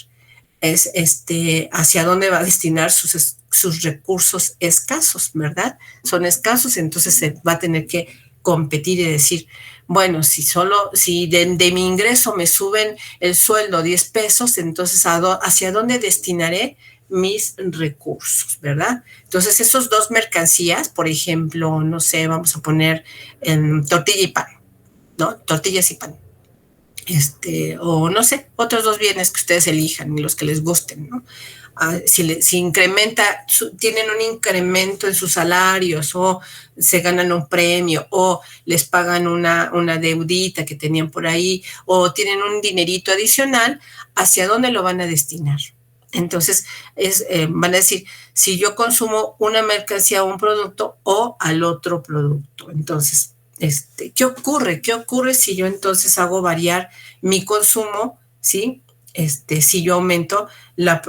hacia dónde va a destinar sus recursos escasos, ¿verdad? Son escasos, entonces se va a tener que competir y decir, bueno, si de mi ingreso me suben el sueldo 10 pesos, entonces ¿hacia dónde destinaré mis recursos, ¿verdad? Entonces, esos dos mercancías, por ejemplo, no sé, vamos a poner tortilla y pan, ¿no? Tortillas y pan. O no sé, otros dos bienes que ustedes elijan y los que les gusten, ¿no? si incrementa, tienen un incremento en sus salarios o se ganan un premio o les pagan una deudita que tenían por ahí o tienen un dinerito adicional, ¿hacia dónde lo van a destinar? Entonces, van a decir, si yo consumo una mercancía o un producto o al otro producto. Entonces, ¿qué ocurre? ¿Qué ocurre si yo entonces hago variar mi consumo, ¿sí? Si yo aumento la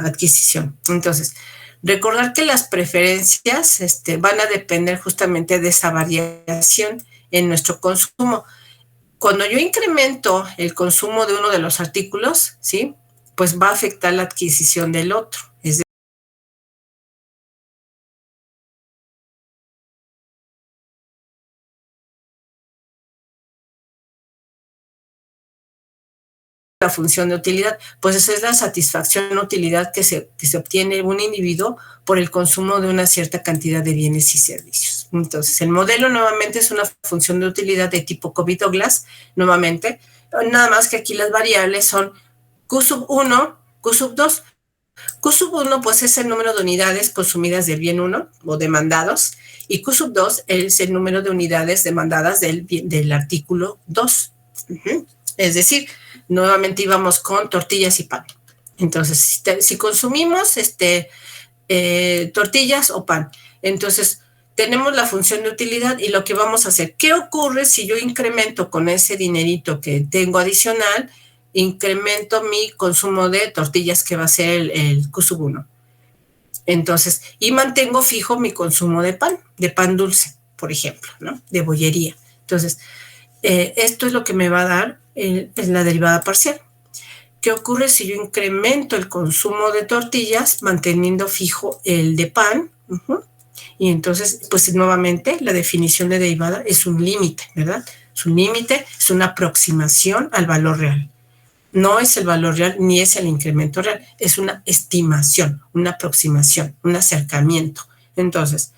adquisición. Entonces, recordar que las preferencias van a depender justamente de esa variación en nuestro consumo. Cuando yo incremento el consumo de uno de los artículos, ¿sí? Pues va a afectar la adquisición del otro. Es decir, la función de utilidad, pues esa es la satisfacción utilidad que se obtiene un individuo por el consumo de una cierta cantidad de bienes y servicios. Entonces, el modelo nuevamente es una función de utilidad de tipo Covey-Douglas, nuevamente, nada más que aquí las variables son Q sub 1, Q sub 2. Q sub 1 pues es el número de unidades consumidas del bien 1 o demandados y Q sub 2 es el número de unidades demandadas del artículo 2. Es decir, nuevamente íbamos con tortillas y pan. Entonces, si consumimos tortillas o pan, entonces tenemos la función de utilidad y lo que vamos a hacer. ¿Qué ocurre si yo incremento con ese dinerito que tengo adicional? Incremento mi consumo de tortillas, que va a ser el Q sub 1. Entonces, y mantengo fijo mi consumo de pan dulce, por ejemplo, ¿no? De bollería. Entonces, esto es lo que me va a dar es la derivada parcial. ¿Qué ocurre si yo incremento el consumo de tortillas manteniendo fijo el de pan? Y entonces, pues nuevamente, la definición de derivada es un límite, ¿verdad? Es un límite, es una aproximación al valor real. No es el valor real ni es el incremento real, es una estimación, una aproximación, un acercamiento. Entonces,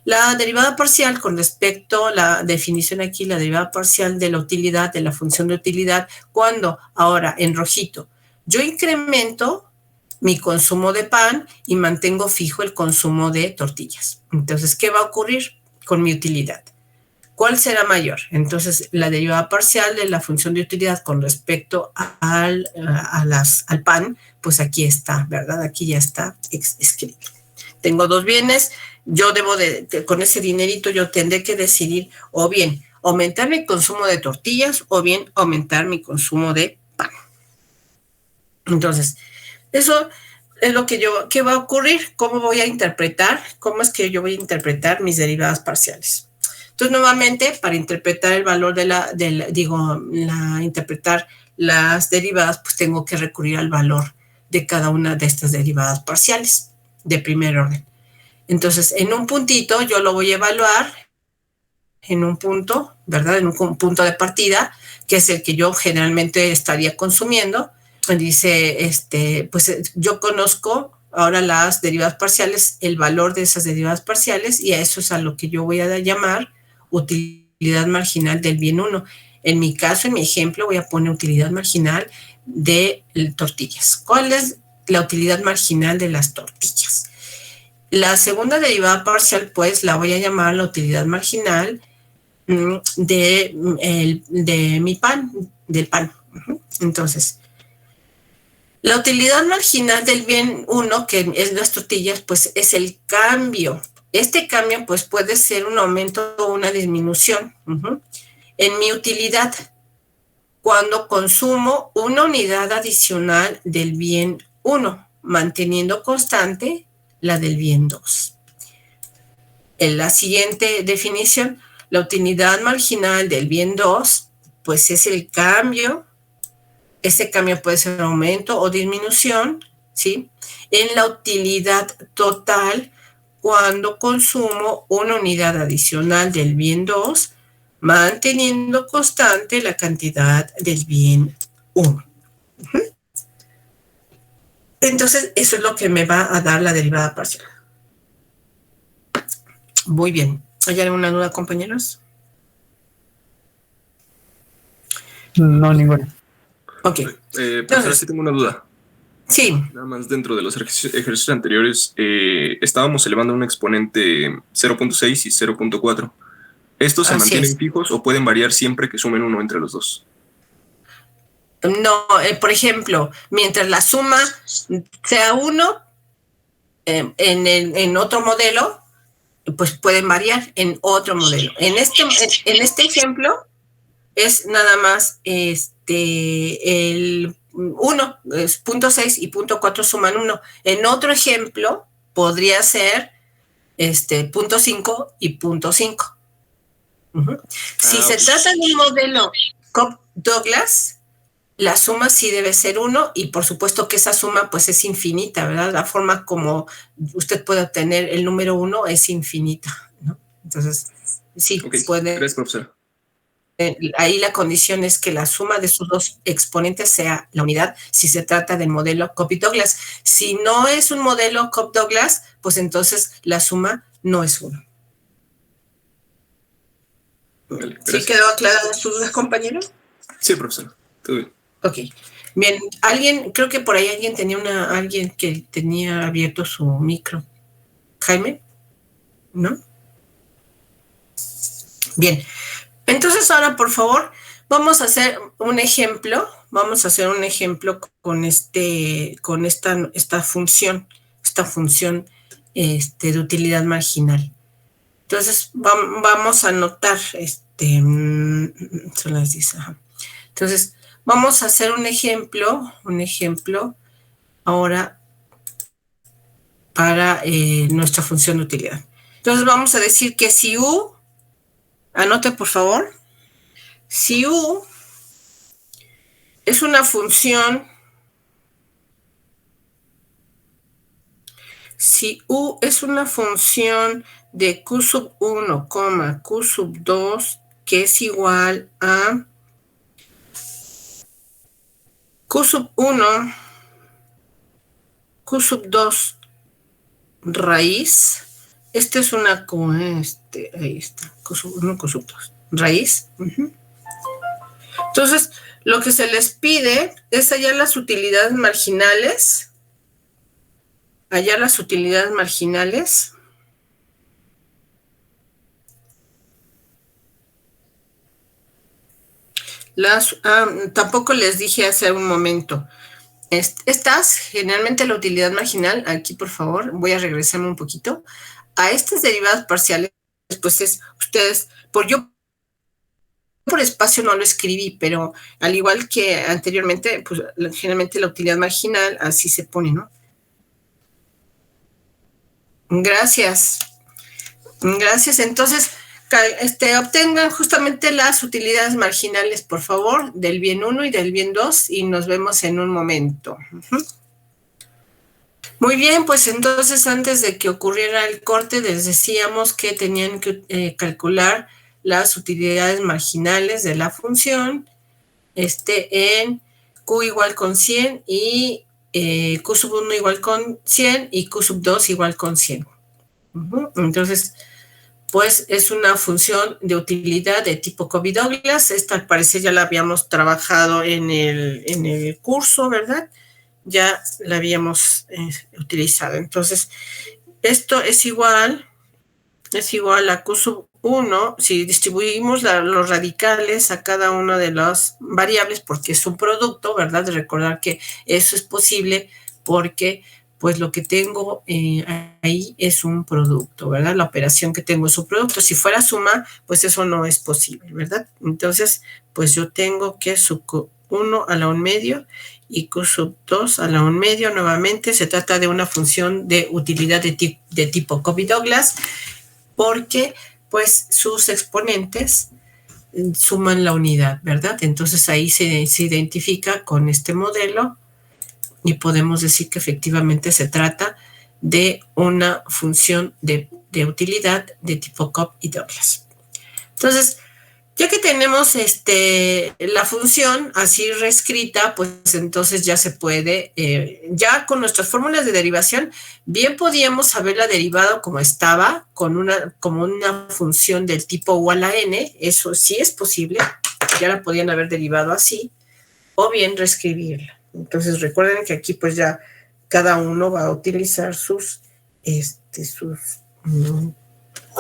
la derivada parcial con respecto a la definición aquí, la derivada parcial de la utilidad, de la función de utilidad, cuando ahora en rojito yo incremento mi consumo de pan y mantengo fijo el consumo de tortillas. Entonces, ¿qué va a ocurrir con mi utilidad? ¿Cuál será mayor? Entonces, la derivada parcial de la función de utilidad con respecto al pan, pues aquí está, ¿verdad? Aquí ya está escrito. Tengo dos bienes, yo debo con ese dinerito yo tendré que decidir o bien aumentar mi consumo de tortillas o bien aumentar mi consumo de pan. Entonces, eso es lo que ¿qué va a ocurrir? ¿Cómo voy a interpretar? ¿Cómo es que yo voy a interpretar mis derivadas parciales? Entonces, nuevamente, para interpretar el valor interpretar las derivadas, pues tengo que recurrir al valor de cada una de estas derivadas parciales de primer orden. Entonces, en un puntito yo lo voy a evaluar en un punto, ¿verdad? En un punto de partida, que es el que yo generalmente estaría consumiendo. Dice, pues yo conozco ahora las derivadas parciales, el valor de esas derivadas parciales, y a eso es a lo que yo voy a llamar utilidad marginal del bien 1. En mi caso, en mi ejemplo, voy a poner utilidad marginal de tortillas. ¿Cuál es la utilidad marginal de las tortillas? La segunda derivada parcial, pues, la voy a llamar la utilidad marginal de mi pan, del pan. Entonces, la utilidad marginal del bien 1, que es las tortillas, pues es el cambio. Este cambio, pues, puede ser un aumento o una disminución. En mi utilidad, cuando consumo una unidad adicional del bien 1, manteniendo constante la del bien 2. En la siguiente definición, la utilidad marginal del bien 2, pues es el cambio. Ese cambio puede ser aumento o disminución, ¿sí? En la utilidad total, cuando consumo una unidad adicional del bien 2, manteniendo constante la cantidad del bien 1. Entonces, eso es lo que me va a dar la derivada parcial. Muy bien. ¿Hay alguna duda, compañeros? No, ninguna. Ok. Profesor, sí tengo una duda. Sí, Nada más dentro de los ejercicios anteriores estábamos elevando un exponente 0.6 y 0.4. ¿Estos se así mantienen es. fijos o pueden variar siempre que sumen uno entre los dos? No, por ejemplo, mientras la suma sea 1, en otro modelo, pues pueden variar en otro modelo. En este ejemplo es nada más el 1, es 0.6 y 0.4 suman 1. En otro ejemplo podría ser 0.5 y 0.5. Si se trata de un modelo Cobb-Douglas, la suma sí debe ser 1 y por supuesto que esa suma pues es infinita, ¿verdad? La forma como usted puede obtener el número 1 es infinita, ¿no? Entonces, sí, Ok, puede. gracias, profesor. Ahí la condición es que la suma de sus dos exponentes sea la unidad si se trata del modelo Cobb-Douglas. Si no es un modelo Cobb-Douglas, pues entonces la suma no es 1. Vale, ¿Sí quedó aclarado sus dudas, compañero? Sí, profesor. Todo bien. Ok. Bien, creo que por ahí alguien que tenía abierto su micro. Jaime, ¿no? Bien. Entonces ahora, por favor, vamos a hacer un ejemplo. Vamos a hacer un ejemplo con esta función de utilidad marginal. Entonces, vamos a anotar, son las 10, ajá. Entonces, vamos a hacer un ejemplo ahora para nuestra función de utilidad. Entonces, vamos a decir que si U, anote por favor, si U es una función, de Q sub 1, Q sub 2, que es igual a Q sub 1, Q sub 2 raíz. Este es una ahí está, Q sub 1, Q sub 2 raíz. Entonces, lo que se les pide es hallar las utilidades marginales. Tampoco les dije hace un momento. Estas, generalmente la utilidad marginal, aquí por favor, voy a regresarme un poquito. A estas derivadas parciales, pues ustedes, por espacio no lo escribí, pero al igual que anteriormente, pues generalmente la utilidad marginal así se pone, ¿no? Gracias. Entonces, obtengan justamente las utilidades marginales, por favor, del bien 1 y del bien 2, y nos vemos en un momento. Muy bien, pues entonces antes de que ocurriera el corte, les decíamos que tenían que calcular las utilidades marginales de la función en Q igual con 100 y Q sub 1 igual con 100 y Q sub 2 igual con 100. Entonces, pues es una función de utilidad de tipo Cobb-Douglas. Esta al parecer ya la habíamos trabajado en el curso, ¿verdad? Ya la habíamos utilizado. Entonces, esto es igual a Q sub 1 si distribuimos los radicales a cada una de las variables, porque es un producto, ¿verdad? De recordar que eso es posible porque pues lo que tengo ahí es un producto, ¿verdad? La operación que tengo es un producto. Si fuera suma, pues eso no es posible, ¿verdad? Entonces, pues yo tengo que sub 1 a la 1 medio y Q sub 2 a la 1 medio. Nuevamente, se trata de una función de utilidad de tipo Cobb-Douglas, porque pues sus exponentes suman la unidad, ¿verdad? Entonces ahí se identifica con este modelo y podemos decir que efectivamente se trata de una función de utilidad de tipo Cobb-Douglas. Entonces, ya que tenemos la función así reescrita, pues entonces ya se puede, ya con nuestras fórmulas de derivación, bien podíamos haberla derivado como estaba, como una función del tipo U a la n, eso sí es posible, ya la podían haber derivado así, o bien reescribirla. Entonces recuerden que aquí pues ya cada uno va a utilizar sus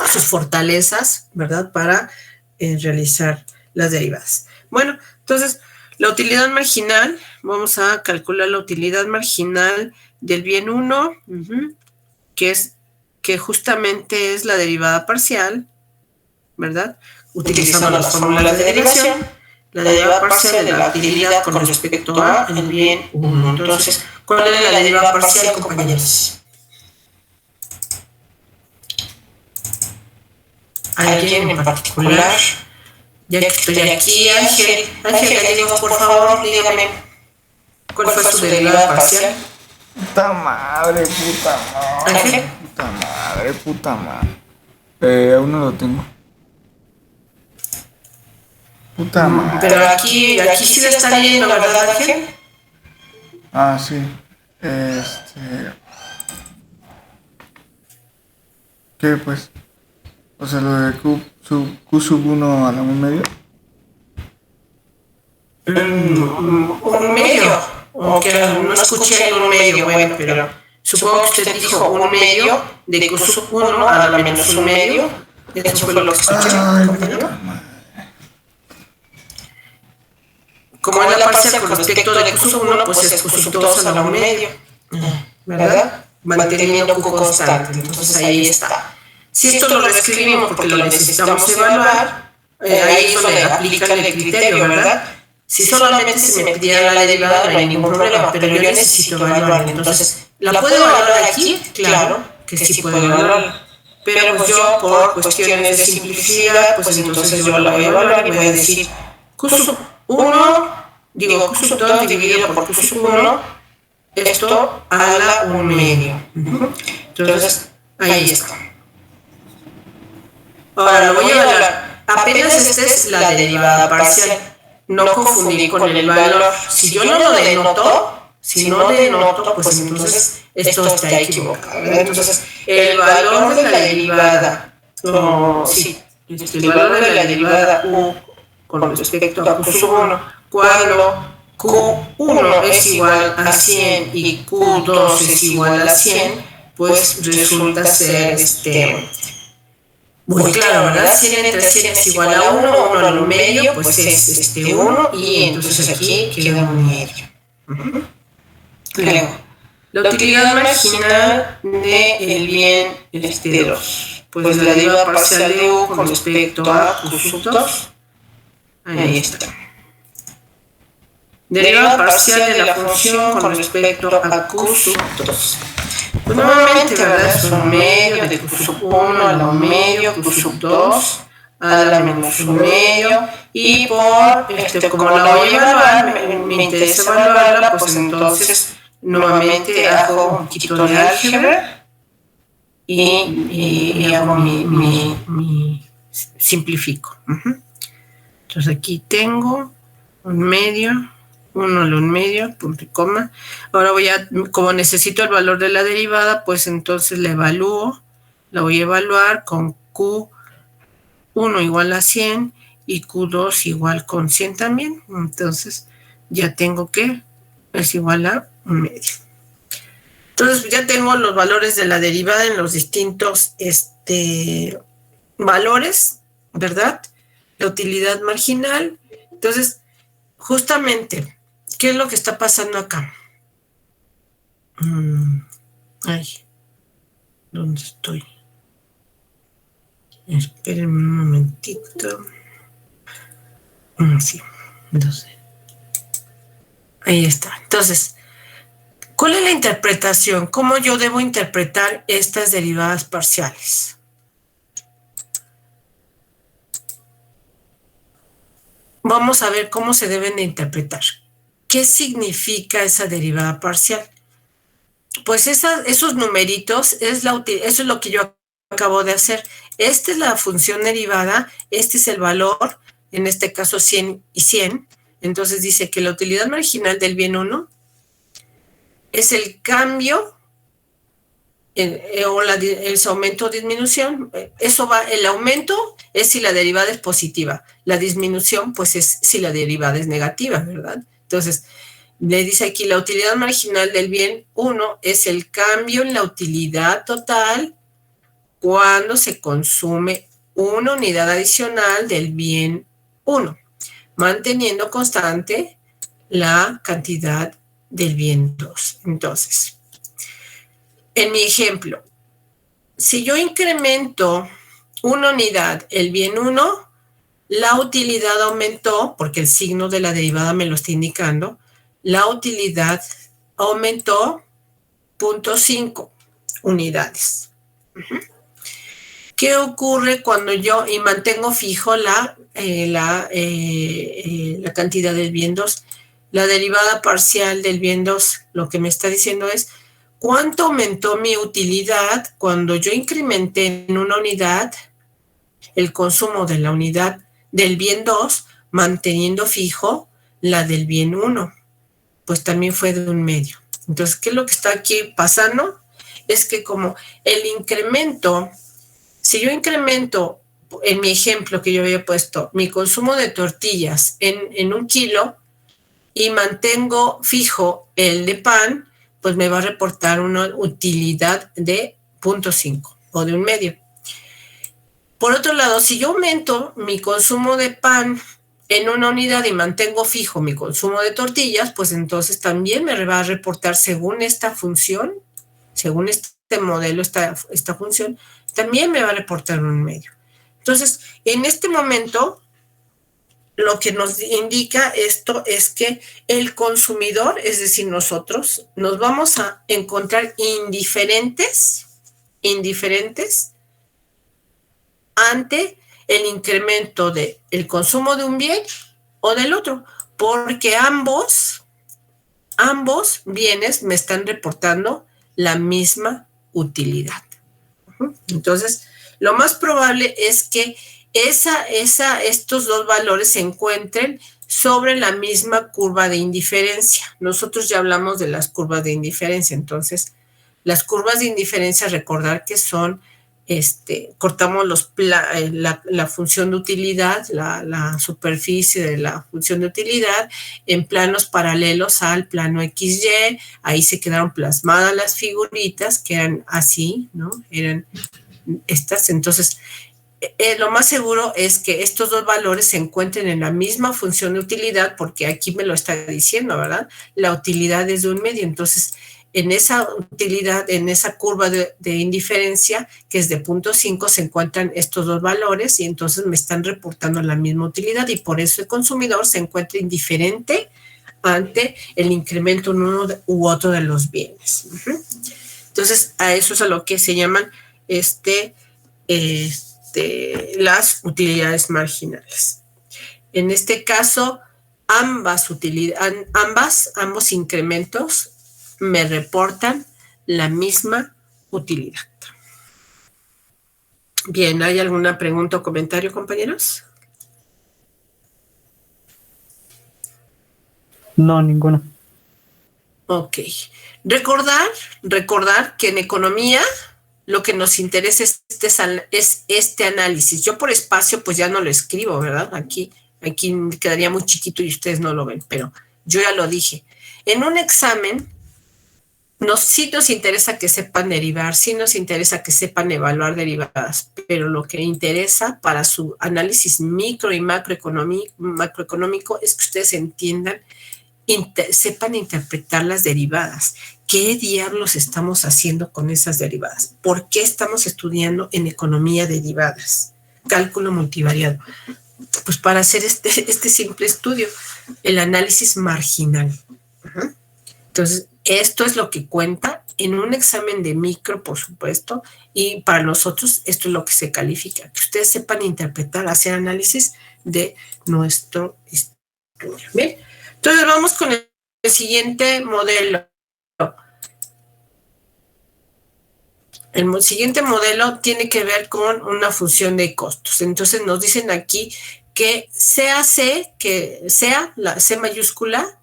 fortalezas, ¿verdad? Para realizar las derivadas. Bueno, entonces la utilidad marginal, vamos a calcular la utilidad marginal del bien 1, que justamente es la derivada parcial, ¿verdad? Utilizando las fórmulas de derivación, la derivada parcial de la utilidad con respecto a el bien 1. Entonces, ¿cuál es la derivada parcial, compañeros? ¿Alguien en particular? Ya que estoy aquí, Ángel Gallego, por favor, dígame, ¿cuál fue su derivada parcial? Puta madre. ¿Ángel? Puta madre. Aún no lo tengo. Puta madre. Pero aquí sí lo está leyendo, ¿verdad, Ángel? Ah, sí. ¿Qué pues? O sea, lo de Q sub 1 a la 1 medio. Un medio. Aunque no escuché el 1 medio, bueno, pero supongo que usted dijo 1 medio de Q sub 1 a la menos 1 medio. Eso fue lo que escuché, compañero. Como es la parcial con respecto de Q sub 1, pues es Q sub 2 a la 1 medio, ¿verdad? Manteniendo Q constante. Entonces ahí está. Si esto lo reescribimos porque lo necesitamos evaluar, ahí es donde aplica el criterio, ¿verdad? Si solamente se me pidiera la derivada no hay ningún problema, pero yo necesito evaluarla. Entonces, ¿la puedo evaluar aquí? Claro que sí puedo evaluarla. Pero pues yo, por cuestiones de simplicidad, pues entonces yo la voy a evaluar y voy a decir Q sub 1, Q sub 2 dividido por Q sub 1, esto a la 1 medio. Entonces, ahí está. Ahora lo voy a evaluar. Apenas esta es la derivada parcial. No confundir con el valor. Si yo no lo denoto, pues entonces esto está equivocado. Entonces, el valor de la derivada, el valor de la derivada U con respecto a Q sub 1, cuando Q1 es igual a 100 y Q2 es igual a 100, pues resulta ser muy claro, ¿verdad? 100 entre 100 es igual a 1, 1 al medio, pues es 1, y entonces aquí queda 1 medio. Luego, la utilidad marginal del bien 2, pues la derivada parcial de U con respecto a Q sub 2, ahí está. Derivada parcial de la función con respecto a Q sub 2. Pues nuevamente, ¿verdad? Es 1 medio de Q sub 1 a la 1 medio, Q sub 2 a la menos 1 medio, y por, como la voy a evaluar, me interesa evaluarla, pues entonces nuevamente hago un poquito de álgebra y hago simplifico. Entonces aquí tengo 1 medio, 1 al 1 medio, punto y coma. Ahora como necesito el valor de la derivada, pues entonces la evalúo, la voy a evaluar con Q1 igual a 100 y Q2 igual con 100 también. Entonces ya tengo que es igual a 1 medio. Entonces ya tengo los valores de la derivada en los distintos valores, ¿verdad? La utilidad marginal. Entonces, justamente, ¿qué es lo que está pasando acá? ¿Dónde estoy? Espérenme un momentito. Sí, entonces. Ahí está. Entonces, ¿cuál es la interpretación? ¿Cómo yo debo interpretar estas derivadas parciales? Vamos a ver cómo se deben de interpretar. ¿Qué significa esa derivada parcial? Pues esos numeritos, eso es lo que yo acabo de hacer. Esta es la función derivada, este es el valor, en este caso 100 y 100. Entonces dice que la utilidad marginal del bien 1 es el cambio o el aumento o disminución. El aumento es si la derivada es positiva. La disminución, pues es si la derivada es negativa, ¿verdad? Entonces, Le dice aquí, la utilidad marginal del bien 1 es el cambio en la utilidad total cuando se consume una unidad adicional del bien 1, manteniendo constante la cantidad del bien 2. Entonces, en mi ejemplo, si yo incremento una unidad, el bien 1, la utilidad aumentó, porque el signo de la derivada me lo está indicando, la utilidad aumentó 0.5 unidades. ¿Qué ocurre cuando yo y mantengo fijo la cantidad del bien 2? La derivada parcial del bien 2, lo que me está diciendo es cuánto aumentó mi utilidad cuando yo incrementé en una unidad el consumo de la unidad del bien 2, manteniendo fijo la del bien 1. Pues también fue de 1/2. Entonces, ¿qué es lo que está aquí pasando? Es que como el incremento, si yo incremento, en mi ejemplo que yo había puesto, mi consumo de tortillas en 1 kilo y mantengo fijo el de pan, pues me va a reportar una utilidad de 0.5 o de 1/2. Por otro lado, si yo aumento mi consumo de pan en una unidad y mantengo fijo mi consumo de tortillas, pues entonces también me va a reportar según esta función, según este modelo, esta función, también me va a reportar 1/2. Entonces, en este momento, lo que nos indica esto es que el consumidor, es decir, nosotros, nos vamos a encontrar indiferentes ante el incremento del consumo de un bien o del otro, porque ambos bienes me están reportando la misma utilidad. Entonces, lo más probable es que estos dos valores se encuentren sobre la misma curva de indiferencia. Nosotros ya hablamos de las curvas de indiferencia, entonces las curvas de indiferencia, recordar que son cortamos la función de utilidad, la superficie de la función de utilidad en planos paralelos al plano XY. Ahí se quedaron plasmadas las figuritas que eran así, ¿no? Eran estas. Entonces, lo más seguro es que estos dos valores se encuentren en la misma función de utilidad, porque aquí me lo está diciendo, ¿verdad? La utilidad es de 1/2. Entonces, en esa utilidad, en esa curva de indiferencia, que es de 0.5, se encuentran estos dos valores y entonces me están reportando la misma utilidad, y por eso el consumidor se encuentra indiferente ante el incremento en uno u otro de los bienes. Entonces, a eso es a lo que se llaman las utilidades marginales. En este caso, ambos incrementos me reportan la misma utilidad. Bien, ¿hay alguna pregunta o comentario, compañeros? No, ninguno. Ok. Recordar que en economía lo que nos interesa es este análisis. Yo por espacio pues ya no lo escribo, ¿verdad? Aquí quedaría muy chiquito y ustedes no lo ven, pero yo ya lo dije. En un examen, sí nos interesa que sepan derivar, sí nos interesa que sepan evaluar derivadas, pero lo que interesa para su análisis micro y macroeconómico es que ustedes entiendan, sepan interpretar las derivadas. ¿Qué diablos estamos haciendo con esas derivadas? ¿Por qué estamos estudiando en economía derivadas? Cálculo multivariado. Pues para hacer este simple estudio, el análisis marginal. Entonces, esto es lo que cuenta en un examen de micro, por supuesto, y para nosotros esto es lo que se califica, que ustedes sepan interpretar, hacer análisis de nuestro estudio. ¿Bien? Entonces, vamos con el siguiente modelo. El siguiente modelo tiene que ver con una función de costos. Entonces, nos dicen aquí que sea la C mayúscula,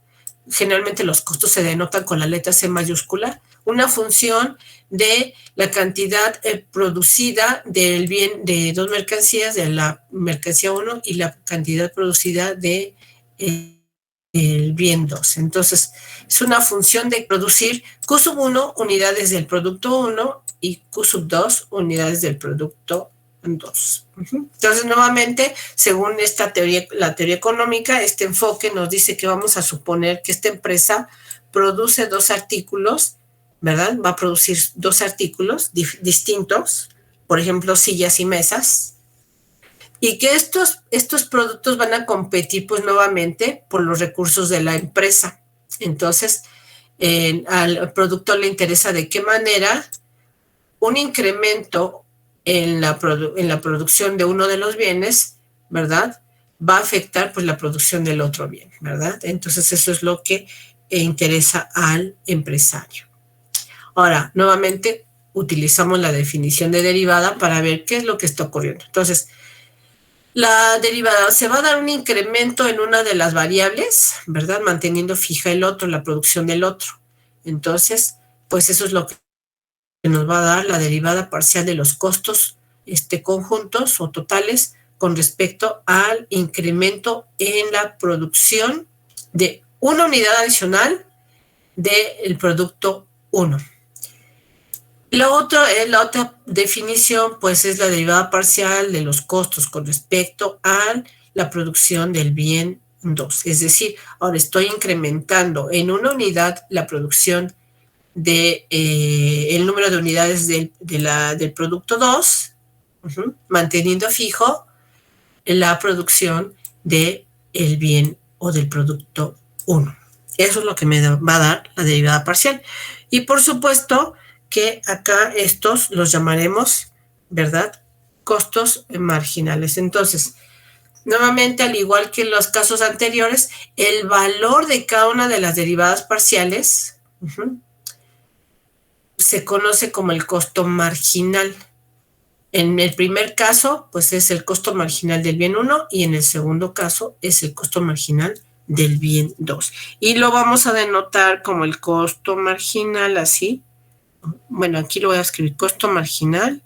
generalmente los costos se denotan con la letra C mayúscula, una función de la cantidad producida del bien de dos mercancías, de la mercancía 1 y la cantidad producida de el bien 2. Entonces, es una función de producir Q sub 1 unidades del producto 1 y Q sub 2 unidades del producto 2. Entonces, nuevamente, según esta teoría, la teoría económica, este enfoque nos dice que vamos a suponer que esta empresa produce dos artículos, ¿verdad? Va a producir dos artículos distintos, por ejemplo, sillas y mesas, y que estos productos van a competir pues nuevamente por los recursos de la empresa. Entonces, al productor le interesa de qué manera un incremento en la producción de uno de los bienes, ¿verdad?, va a afectar pues la producción del otro bien, ¿verdad? Entonces, eso es lo que interesa al empresario. Ahora, nuevamente, utilizamos la definición de derivada para ver qué es lo que está ocurriendo. Entonces, la derivada se va a dar un incremento en una de las variables, ¿verdad? Manteniendo fija el otro, la producción del otro. Entonces, pues eso es lo que nos va a dar la derivada parcial de los costos conjuntos o totales con respecto al incremento en la producción de una unidad adicional del producto 1. La otra definición, pues, es la derivada parcial de los costos con respecto a la producción del bien 2. Es decir, ahora estoy incrementando en una unidad la producción de el número de unidades del producto 2, manteniendo fijo la producción del bien o del producto 1. Eso es lo que me va a dar la derivada parcial. Y por supuesto que acá estos los llamaremos, ¿verdad?, costos marginales. Entonces, nuevamente, al igual que en los casos anteriores, el valor de cada una de las derivadas parciales se conoce como el costo marginal. En el primer caso, pues es el costo marginal del bien 1 y en el segundo caso es el costo marginal del bien 2. Y lo vamos a denotar como el costo marginal así. Bueno, aquí lo voy a escribir, costo marginal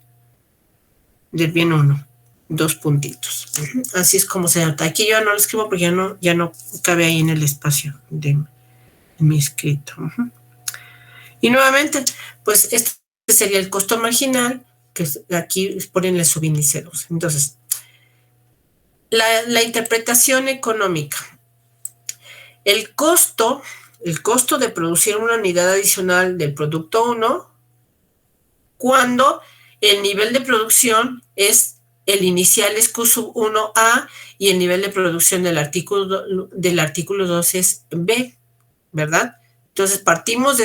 del bien 1, 2 puntitos. Así es como se nota. Aquí yo no lo escribo porque ya no cabe ahí en el espacio de mi escrito. Y nuevamente, pues este sería el costo marginal, que aquí ponen el subíndice 2. Entonces, la interpretación económica. El costo de producir una unidad adicional del producto 1 cuando el nivel de producción es el inicial es Q sub 1A y el nivel de producción del artículo 2 es B, ¿verdad? Entonces partimos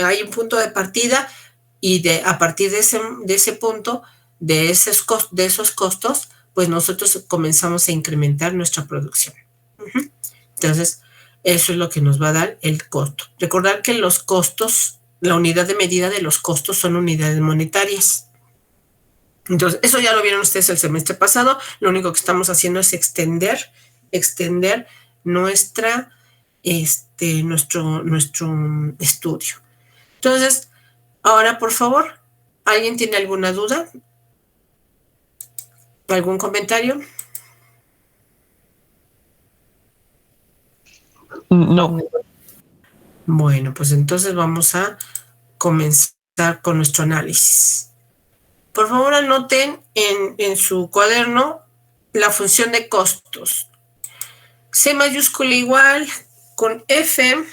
hay un punto de partida y a partir de ese punto, de esos costos, pues nosotros comenzamos a incrementar nuestra producción. Entonces, eso es lo que nos va a dar el costo. Recordar que los costos, la unidad de medida de los costos son unidades monetarias. Entonces, eso ya lo vieron ustedes el semestre pasado. Lo único que estamos haciendo es extender nuestro estudio. Entonces, ahora, por favor, ¿alguien tiene alguna duda? ¿Algún comentario? No. Bueno, pues entonces vamos a comenzar con nuestro análisis. Por favor, anoten en su cuaderno la función de costos. C mayúscula igual con F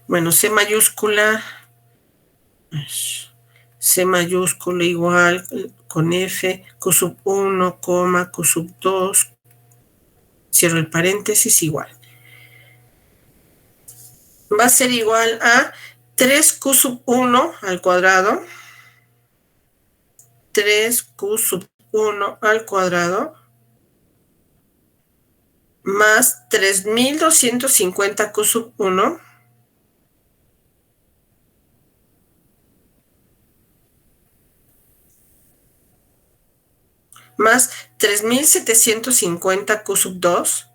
bueno, C mayúscula igual con F, Q sub 1, Q sub 2, cierro el paréntesis, igual. Va a ser igual a 3Q sub 1 al cuadrado, 3Q sub 1 al cuadrado, más 3250Q sub 1, más 3750Q sub 2,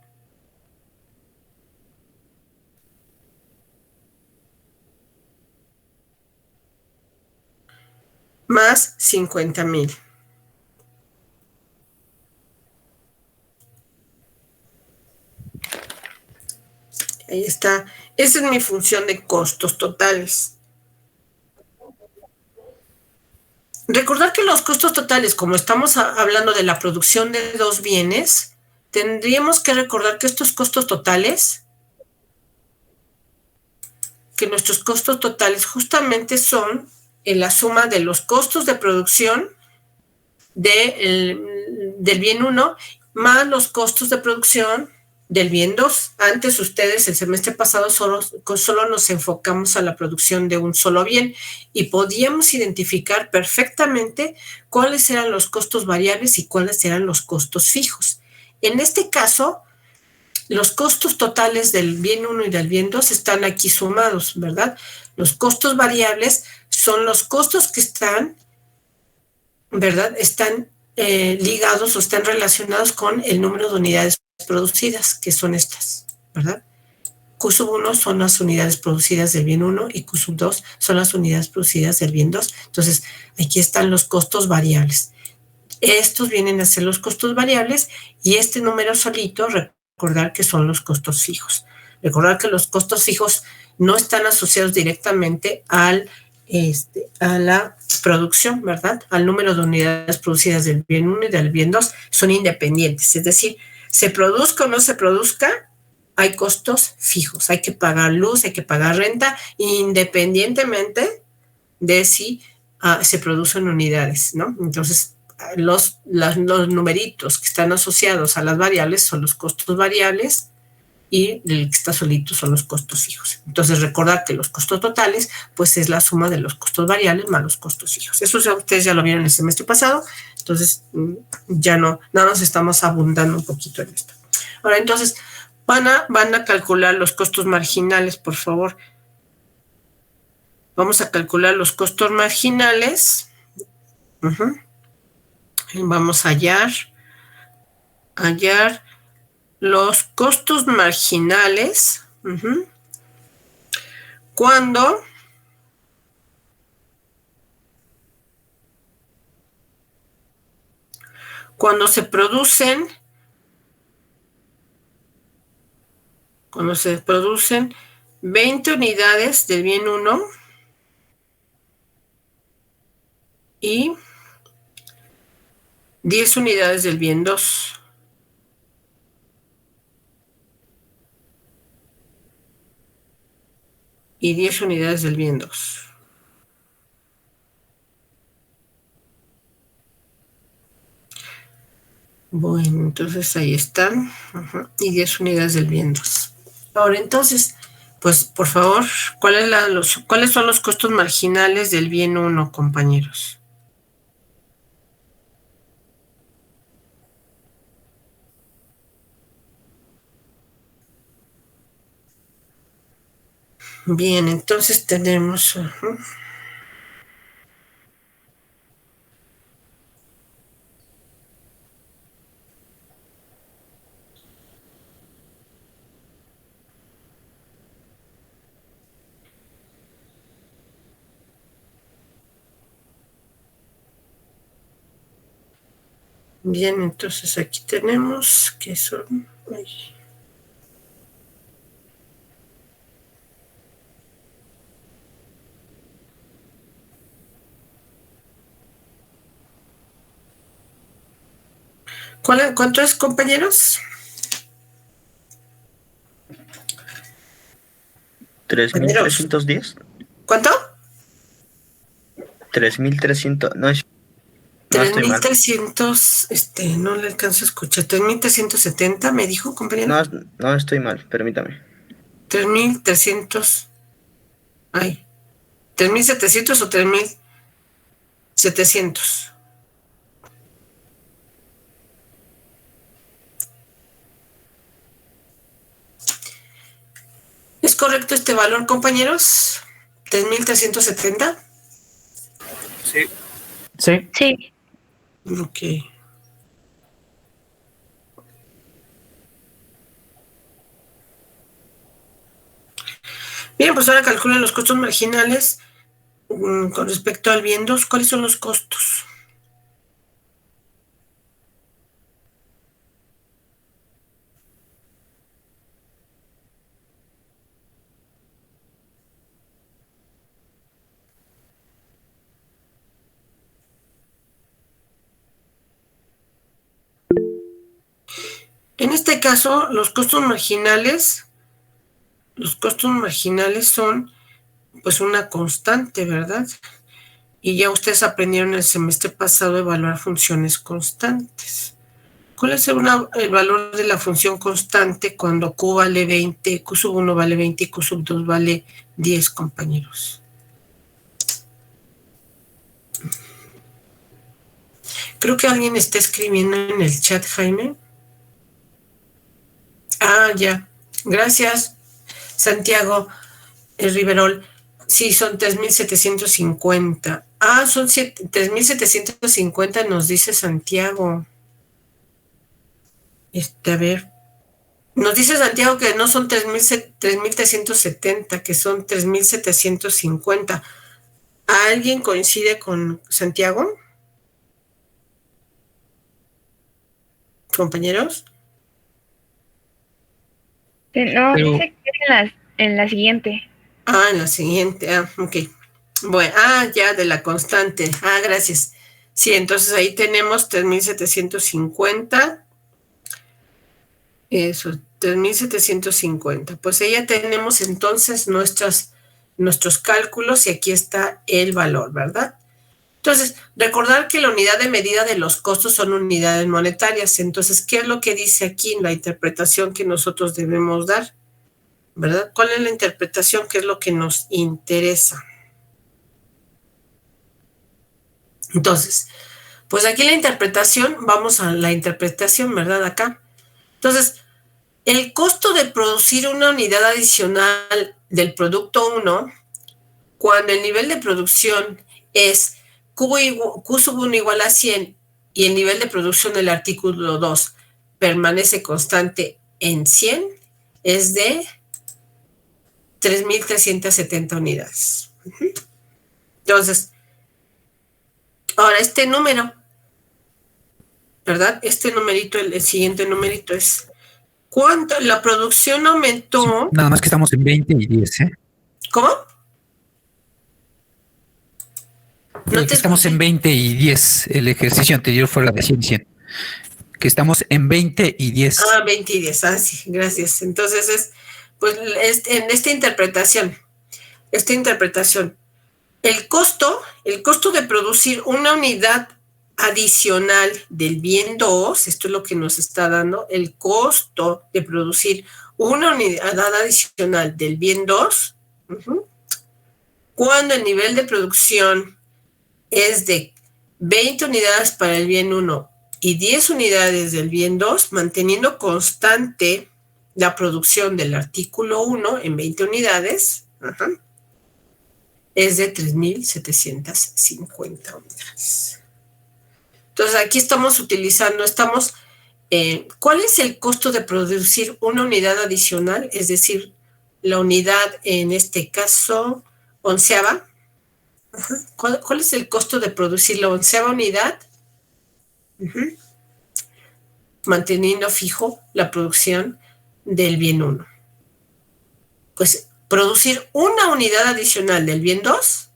más 50,000. Ahí está. Esa es mi función de costos totales. Recordar que los costos totales, como estamos hablando de la producción de dos bienes, tendríamos que recordar que estos costos totales, que nuestros costos totales justamente son la suma de los costos de producción del bien 1 más los costos de producción del bien 2. Antes ustedes, el semestre pasado, solo nos enfocamos a la producción de un solo bien y podíamos identificar perfectamente cuáles eran los costos variables y cuáles eran los costos fijos. En este caso, los costos totales del bien 1 y del bien 2 están aquí sumados, ¿verdad? Los costos variables son los costos que están, ¿verdad? Están ligados o están relacionados con el número de unidades producidas, que son estas, ¿verdad? Q sub 1 son las unidades producidas del bien 1 y Q sub 2 son las unidades producidas del bien 2. Entonces, aquí están los costos variables. Estos vienen a ser los costos variables y este número solito, recordar que son los costos fijos. Recordar que los costos fijos no están asociados directamente a la producción, ¿verdad? Al número de unidades producidas del bien 1 y del bien 2, son independientes. Es decir, se produzca o no se produzca, hay costos fijos. Hay que pagar luz, hay que pagar renta, independientemente de si se producen unidades, ¿no? Entonces, los numeritos que están asociados a las variables son los costos variables y el que está solito son los costos fijos. Entonces, recordar que los costos totales, pues es la suma de los costos variables más los costos fijos. Eso ustedes ya lo vieron el semestre pasado, entonces ya no nos estamos abundando un poquito en esto. Ahora, entonces, van a calcular los costos marginales, por favor. Vamos a calcular los costos marginales. Vamos a hallar los costos marginales cuando se producen 20 unidades del bien 1 y 10 unidades del bien 2. Y 10 unidades del bien 2. Bueno, entonces ahí están. Y 10 unidades del bien 2. Ahora, entonces, pues, por favor, ¿cuáles son los costos marginales del bien 1, compañeros? Bien, entonces tenemos... Bien, entonces aquí tenemos que son... ¿Cuánto es, compañeros? 3.310. ¿Cuánto? 3.300. No, no estoy mal. 3.300, no le alcanzo a escuchar. 3.370, me dijo, compañero. No estoy mal, permítame. 3.300. Ay. 3.700 o 3.700. ¿Es correcto este valor, compañeros? ¿3.370? Sí. Sí. Sí. Ok. Bien, pues ahora calculen los costos marginales con respecto al bien 2, ¿cuáles son los costos? En este caso, los costos marginales son pues una constante, ¿verdad? Y ya ustedes aprendieron el semestre pasado a evaluar funciones constantes. ¿Cuál es el valor de la función constante cuando Q vale 20, Q sub 1 vale 20 y Q sub 2 vale 10, compañeros? Creo que alguien está escribiendo en el chat, Jaime. Ah, ya. Gracias, Santiago Riverol. Sí, son 3.750. Ah, son 3.750, nos dice Santiago. A ver. Nos dice Santiago que no son 3.370, que son 3.750. ¿Alguien coincide con Santiago? ¿Compañeros? No, Pero- dice que es en la siguiente. Ah, en la siguiente. Ah, ok. Bueno, ya, de la constante. Ah, gracias. Sí, entonces ahí tenemos 3.750. Eso, 3.750. Pues ahí ya tenemos entonces nuestros cálculos y aquí está el valor, ¿verdad? Entonces, recordar que la unidad de medida de los costos son unidades monetarias. Entonces, ¿qué es lo que dice aquí en la interpretación que nosotros debemos dar? ¿Verdad? ¿Cuál es la interpretación? ¿Qué es lo que nos interesa? Entonces, pues aquí la interpretación, vamos a la interpretación, ¿verdad? Acá. Entonces, el costo de producir una unidad adicional del producto 1, cuando el nivel de producción es Q sub 1 igual a 100 y el nivel de producción del artículo 2 permanece constante en 100, es de 3.370 unidades. Entonces, ahora este número, ¿verdad? Este numerito, el siguiente numerito es ¿cuánto? La producción aumentó. Sí, nada más que estamos en 20 y 10, ¿eh? ¿Cómo? Pero que estamos en 20 y 10. El ejercicio anterior fue la de 100 y 100. Que estamos en 20 y 10. 20 y 10. Sí, gracias. Entonces, pues en esta interpretación, el costo de producir una unidad adicional del bien 2, esto es lo que nos está dando, el costo de producir una unidad adicional del bien 2, cuando el nivel de producción es de 20 unidades para el bien 1 y 10 unidades del bien 2, manteniendo constante la producción del artículo 1 en 20 unidades, es de 3.750 unidades. Entonces, aquí estamos utilizando, ¿cuál es el costo de producir una unidad adicional? Es decir, la unidad, en este caso, onceava. ¿Cuál es el costo de producir la onceava unidad? Manteniendo fijo la producción del bien 1. Pues producir una unidad adicional del bien 2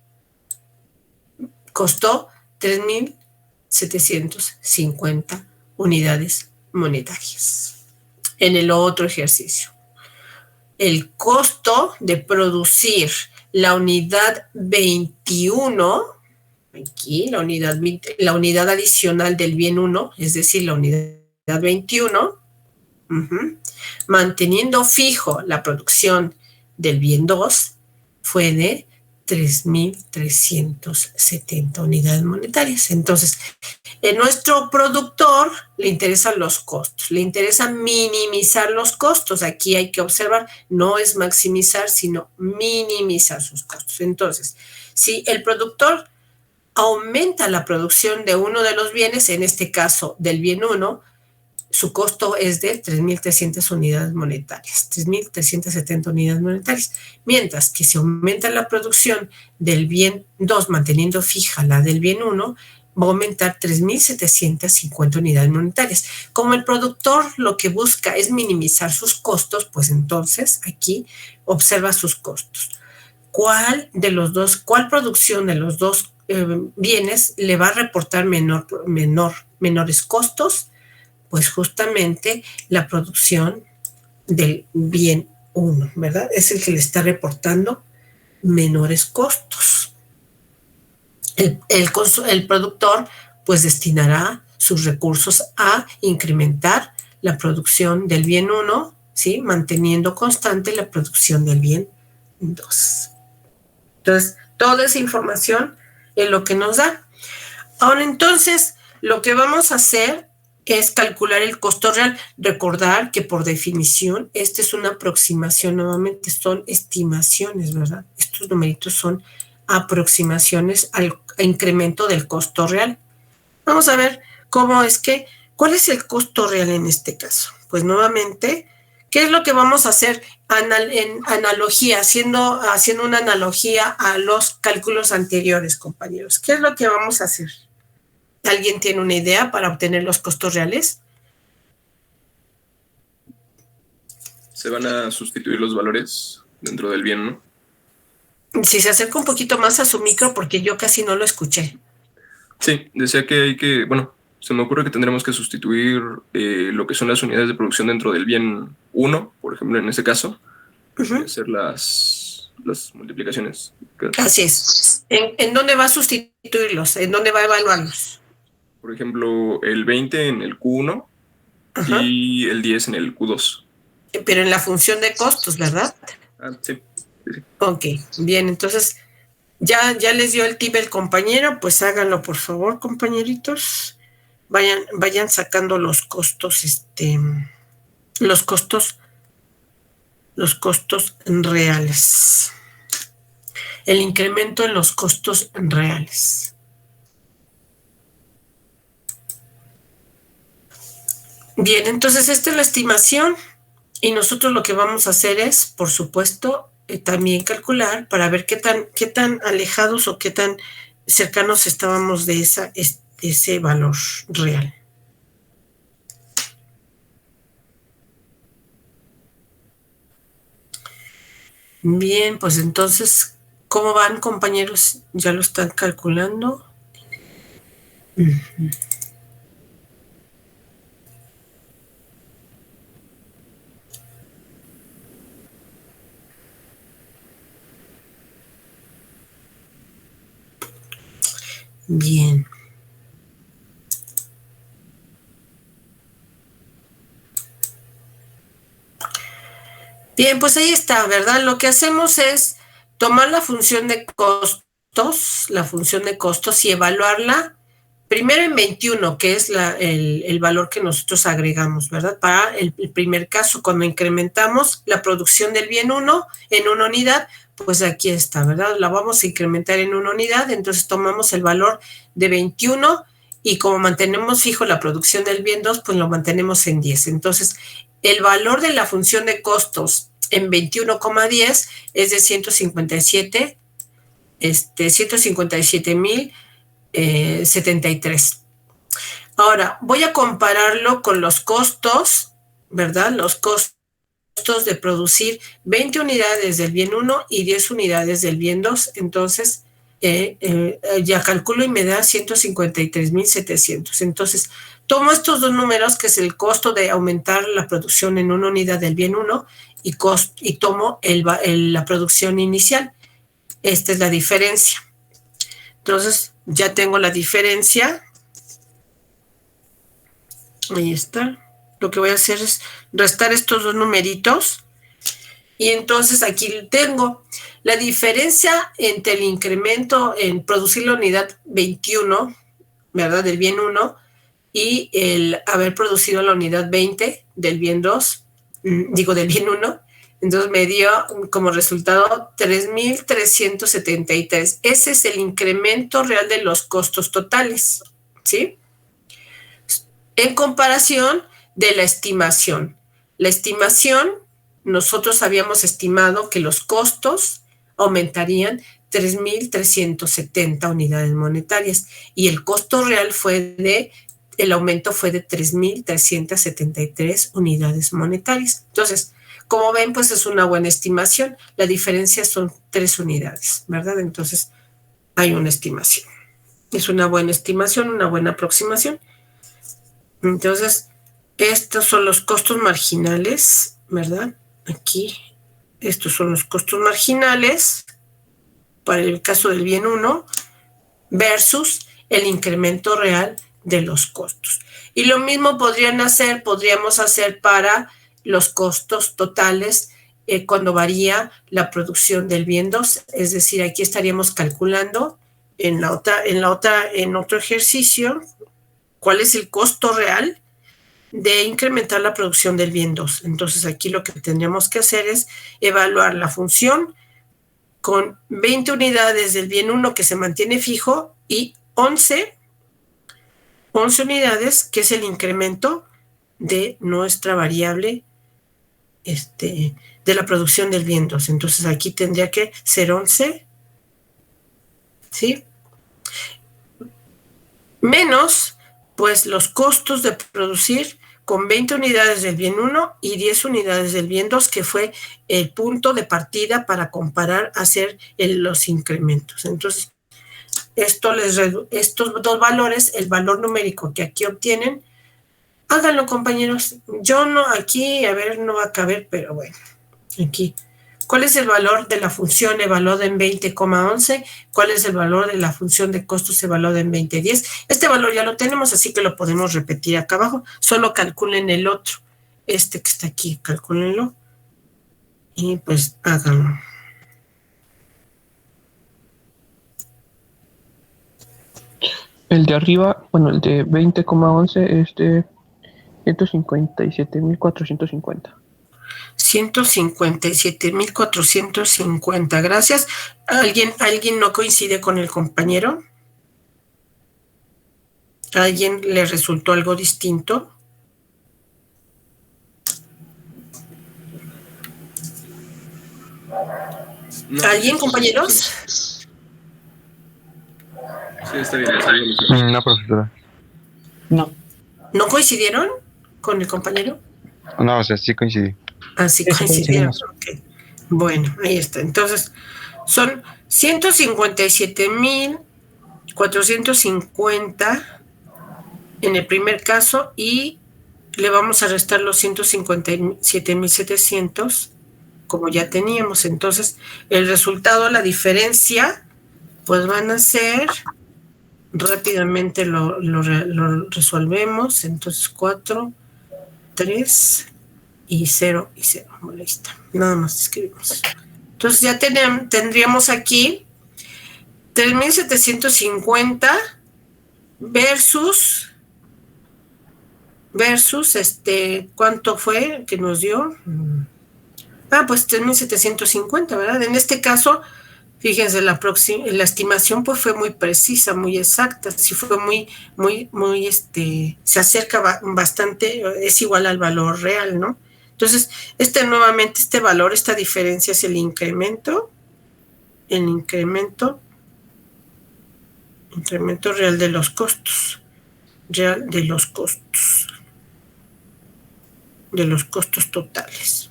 costó 3.750 unidades monetarias. En el otro ejercicio, el costo de producir la unidad 21, aquí la unidad adicional del bien 1, es decir, la unidad 21, manteniendo fijo la producción del bien 2, fue de 3.370 unidades monetarias. Entonces, en nuestro productor le interesan los costos, le interesa minimizar los costos. Aquí hay que observar, no es maximizar, sino minimizar sus costos. Entonces, si el productor aumenta la producción de uno de los bienes, en este caso del bien 1, su costo es de 3.300 unidades monetarias, 3.370 unidades monetarias, mientras que si aumenta la producción del bien 2, manteniendo fija la del bien 1, va a aumentar 3.750 unidades monetarias. Como el productor lo que busca es minimizar sus costos, pues entonces aquí observa sus costos. ¿Cuál producción de los dos bienes le va a reportar menores costos? Pues justamente la producción del bien 1, ¿verdad? Es el que le está reportando menores costos. El productor pues destinará sus recursos a incrementar la producción del bien 1, ¿sí? Manteniendo constante la producción del bien 2. Entonces, toda esa información es lo que nos da. Ahora, entonces, lo que vamos a hacer es calcular el costo real. Recordar que por definición, esta es una aproximación, nuevamente son estimaciones, ¿verdad? Estos numeritos son aproximaciones al incremento del costo real. Vamos a ver ¿cuál es el costo real en este caso? Pues nuevamente, ¿qué es lo que vamos a hacer en analogía, haciendo una analogía a los cálculos anteriores, compañeros? ¿Qué es lo que vamos a hacer? ¿Alguien tiene una idea para obtener los costos reales? Se van a sustituir los valores dentro del bien, ¿no? Si se acerca un poquito más a su micro, porque yo casi no lo escuché. Sí, decía que se me ocurre que tendremos que sustituir lo que son las unidades de producción dentro del bien 1, por ejemplo, en ese caso, hacer las multiplicaciones. Así es. ¿En dónde va a sustituirlos? ¿En dónde va a evaluarlos? Por ejemplo, el 20 en el Q1 y el 10 en el Q2. Pero en la función de costos, ¿verdad? Sí. Ok, bien, entonces ya les dio el tip el compañero, pues háganlo por favor, compañeritos. Vayan sacando los costos, los costos reales. El incremento en los costos reales. Bien, entonces esta es la estimación y nosotros lo que vamos a hacer es, por supuesto, también calcular para ver qué tan alejados o qué tan cercanos estábamos de ese valor real. Bien, pues entonces, ¿cómo van, compañeros? ¿Ya lo están calculando? Bien. Bien, pues ahí está, ¿verdad? Lo que hacemos es tomar la función de costos, y evaluarla primero en 21, que es el valor que nosotros agregamos, ¿verdad? Para el primer caso, cuando incrementamos la producción del bien 1 en una unidad, pues aquí está, ¿verdad? La vamos a incrementar en una unidad, entonces tomamos el valor de 21 y como mantenemos fijo la producción del bien 2, pues lo mantenemos en 10. Entonces, el valor de la función de costos en 21,10 es de 157.073. Ahora, voy a compararlo con los costos, ¿verdad? Los costos de producir 20 unidades del bien 1 y 10 unidades del bien 2. Entonces, ya calculo y me da 153.700. Entonces, tomo estos dos números, que es el costo de aumentar la producción en una unidad del bien 1 y tomo la producción inicial. Esta es la diferencia. Entonces, ya tengo la diferencia. Ahí está. Lo que voy a hacer es restar estos dos numeritos. Y entonces aquí tengo la diferencia entre el incremento en producir la unidad 21, ¿verdad? Del bien 1 y el haber producido la unidad 20 del bien 2, del bien 1. Entonces me dio como resultado 3.373. Ese es el incremento real de los costos totales, ¿sí? En comparación de la estimación. La estimación, nosotros habíamos estimado que los costos aumentarían 3.370 unidades monetarias y el costo real el aumento fue de 3.373 unidades monetarias. Entonces, como ven, pues es una buena estimación. La diferencia son 3 unidades, ¿verdad? Entonces, hay una estimación. Es una buena estimación, una buena aproximación. Entonces, estos son los costos marginales, ¿verdad? Aquí, estos son los costos marginales para el caso del bien 1 versus el incremento real de los costos. Y lo mismo podríamos hacer para los costos totales cuando varía la producción del bien 2. Es decir, aquí estaríamos calculando en otro ejercicio cuál es el costo real de incrementar la producción del bien 2. Entonces aquí lo que tendríamos que hacer es evaluar la función con 20 unidades del bien 1 que se mantiene fijo y 11 unidades que es el incremento de nuestra variable de la producción del bien 2. Entonces aquí tendría que ser 11, ¿sí? Menos, pues, los costos de producir con 20 unidades del bien 1 y 10 unidades del bien 2, que fue el punto de partida para comparar, hacer los incrementos. Entonces, estos dos valores, el valor numérico que aquí obtienen, háganlo, compañeros. Yo no, aquí, a ver, no va a caber, pero bueno, aquí. ¿Cuál es el valor de la función evaluada en 20,11? ¿Cuál es el valor de la función de costos evaluada en 20,10? Este valor ya lo tenemos, así que lo podemos repetir acá abajo. Solo calculen el otro, que está aquí, calcúlenlo. Y pues háganlo. El de arriba, bueno, el de 20,11 es de 157.450. 157.450, gracias. ¿Alguien no coincide con el compañero? ¿Alguien le resultó algo distinto? No, ¿Alguien, compañeros? Sí, está bien. No, profesora. No. ¿No coincidieron con el compañero? No, o sea, sí coincidí. Así coincidieron. Okay. Bueno, ahí está. Entonces, son 157.450 en el primer caso y le vamos a restar los 157.700 como ya teníamos. Entonces, el resultado, la diferencia, pues van a ser, rápidamente lo resolvemos. Entonces, 4, 3 y 0 y 0. Bueno, ahí está. Nada más escribimos. Entonces, ya tendríamos aquí 3.750 versus ¿cuánto fue que nos dio? Pues 3.750, ¿verdad? En este caso, fíjense, la estimación pues fue muy precisa, muy exacta, sí fue muy, se acerca bastante, es igual al valor real, ¿no? Entonces, nuevamente este valor, esta diferencia es el incremento real de los costos, de los costos totales,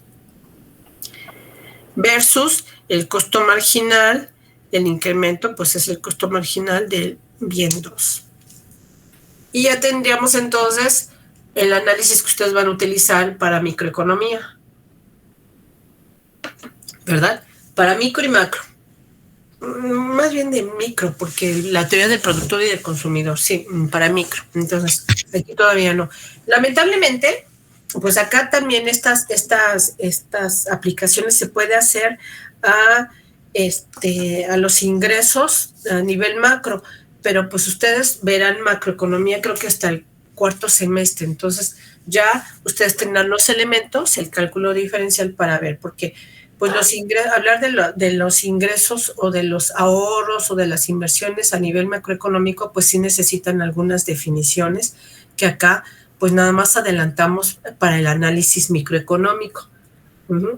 versus el costo marginal, el incremento, pues es el costo marginal del bien 2. Y ya tendríamos entonces el análisis que ustedes van a utilizar para microeconomía, ¿verdad? Para micro y macro. Más bien de micro, porque la teoría del productor y del consumidor, sí, para micro. Entonces, aquí todavía no. Lamentablemente, pues acá también estas aplicaciones se puede hacer a los ingresos a nivel macro, pero pues ustedes verán macroeconomía creo que hasta el cuarto semestre. Entonces ya ustedes tendrán los elementos, el cálculo diferencial para ver, porque pues hablar de los ingresos o de los ahorros o de las inversiones a nivel macroeconómico, pues sí necesitan algunas definiciones que acá pues nada más adelantamos para el análisis microeconómico.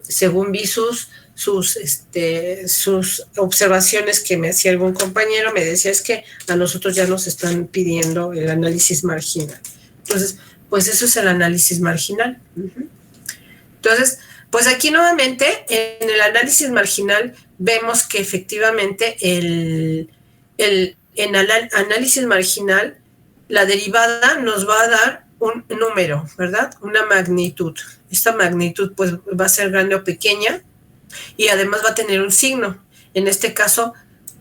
Según vi sus observaciones que me hacía algún compañero, me decía es que a nosotros ya nos están pidiendo el análisis marginal. Entonces, pues eso es el análisis marginal. Entonces, pues aquí nuevamente en el análisis marginal vemos que efectivamente en el análisis marginal la derivada nos va a dar un número, ¿verdad? Una magnitud. Esta magnitud pues va a ser grande o pequeña y además va a tener un signo. En este caso,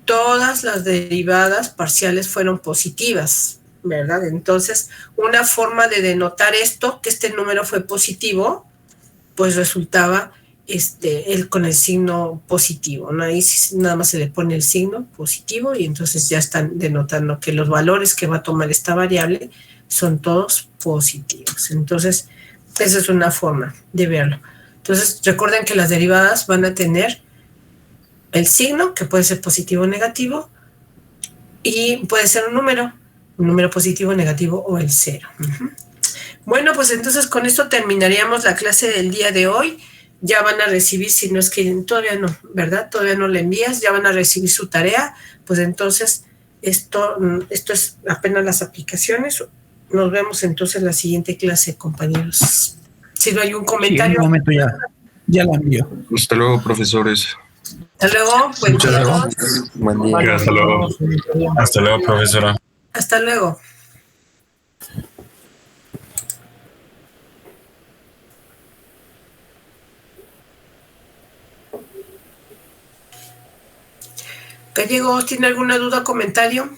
todas las derivadas parciales fueron positivas, ¿verdad? Entonces, una forma de denotar esto, que este número fue positivo, pues resultaba con el signo positivo, ¿no? Ahí nada más se le pone el signo positivo y entonces ya están denotando que los valores que va a tomar esta variable son todos positivos. Entonces, esa es una forma de verlo. Entonces, recuerden que las derivadas van a tener el signo, que puede ser positivo o negativo, y puede ser un número positivo, negativo o el cero. Bueno, pues entonces con esto terminaríamos la clase del día de hoy. Ya van a recibir, si no es que todavía no, ¿verdad? Todavía no le envías, ya van a recibir su tarea. Pues entonces, esto es apenas las aplicaciones. Nos vemos entonces en la siguiente clase, compañeros. Si no hay un comentario. Sí, en un momento ya la envío. Hasta luego, profesores. Hasta luego. Buen día a todos. Buen día. Hasta luego. Hasta luego, profesora. Hasta luego. Gallegos, ¿tiene alguna duda o comentario?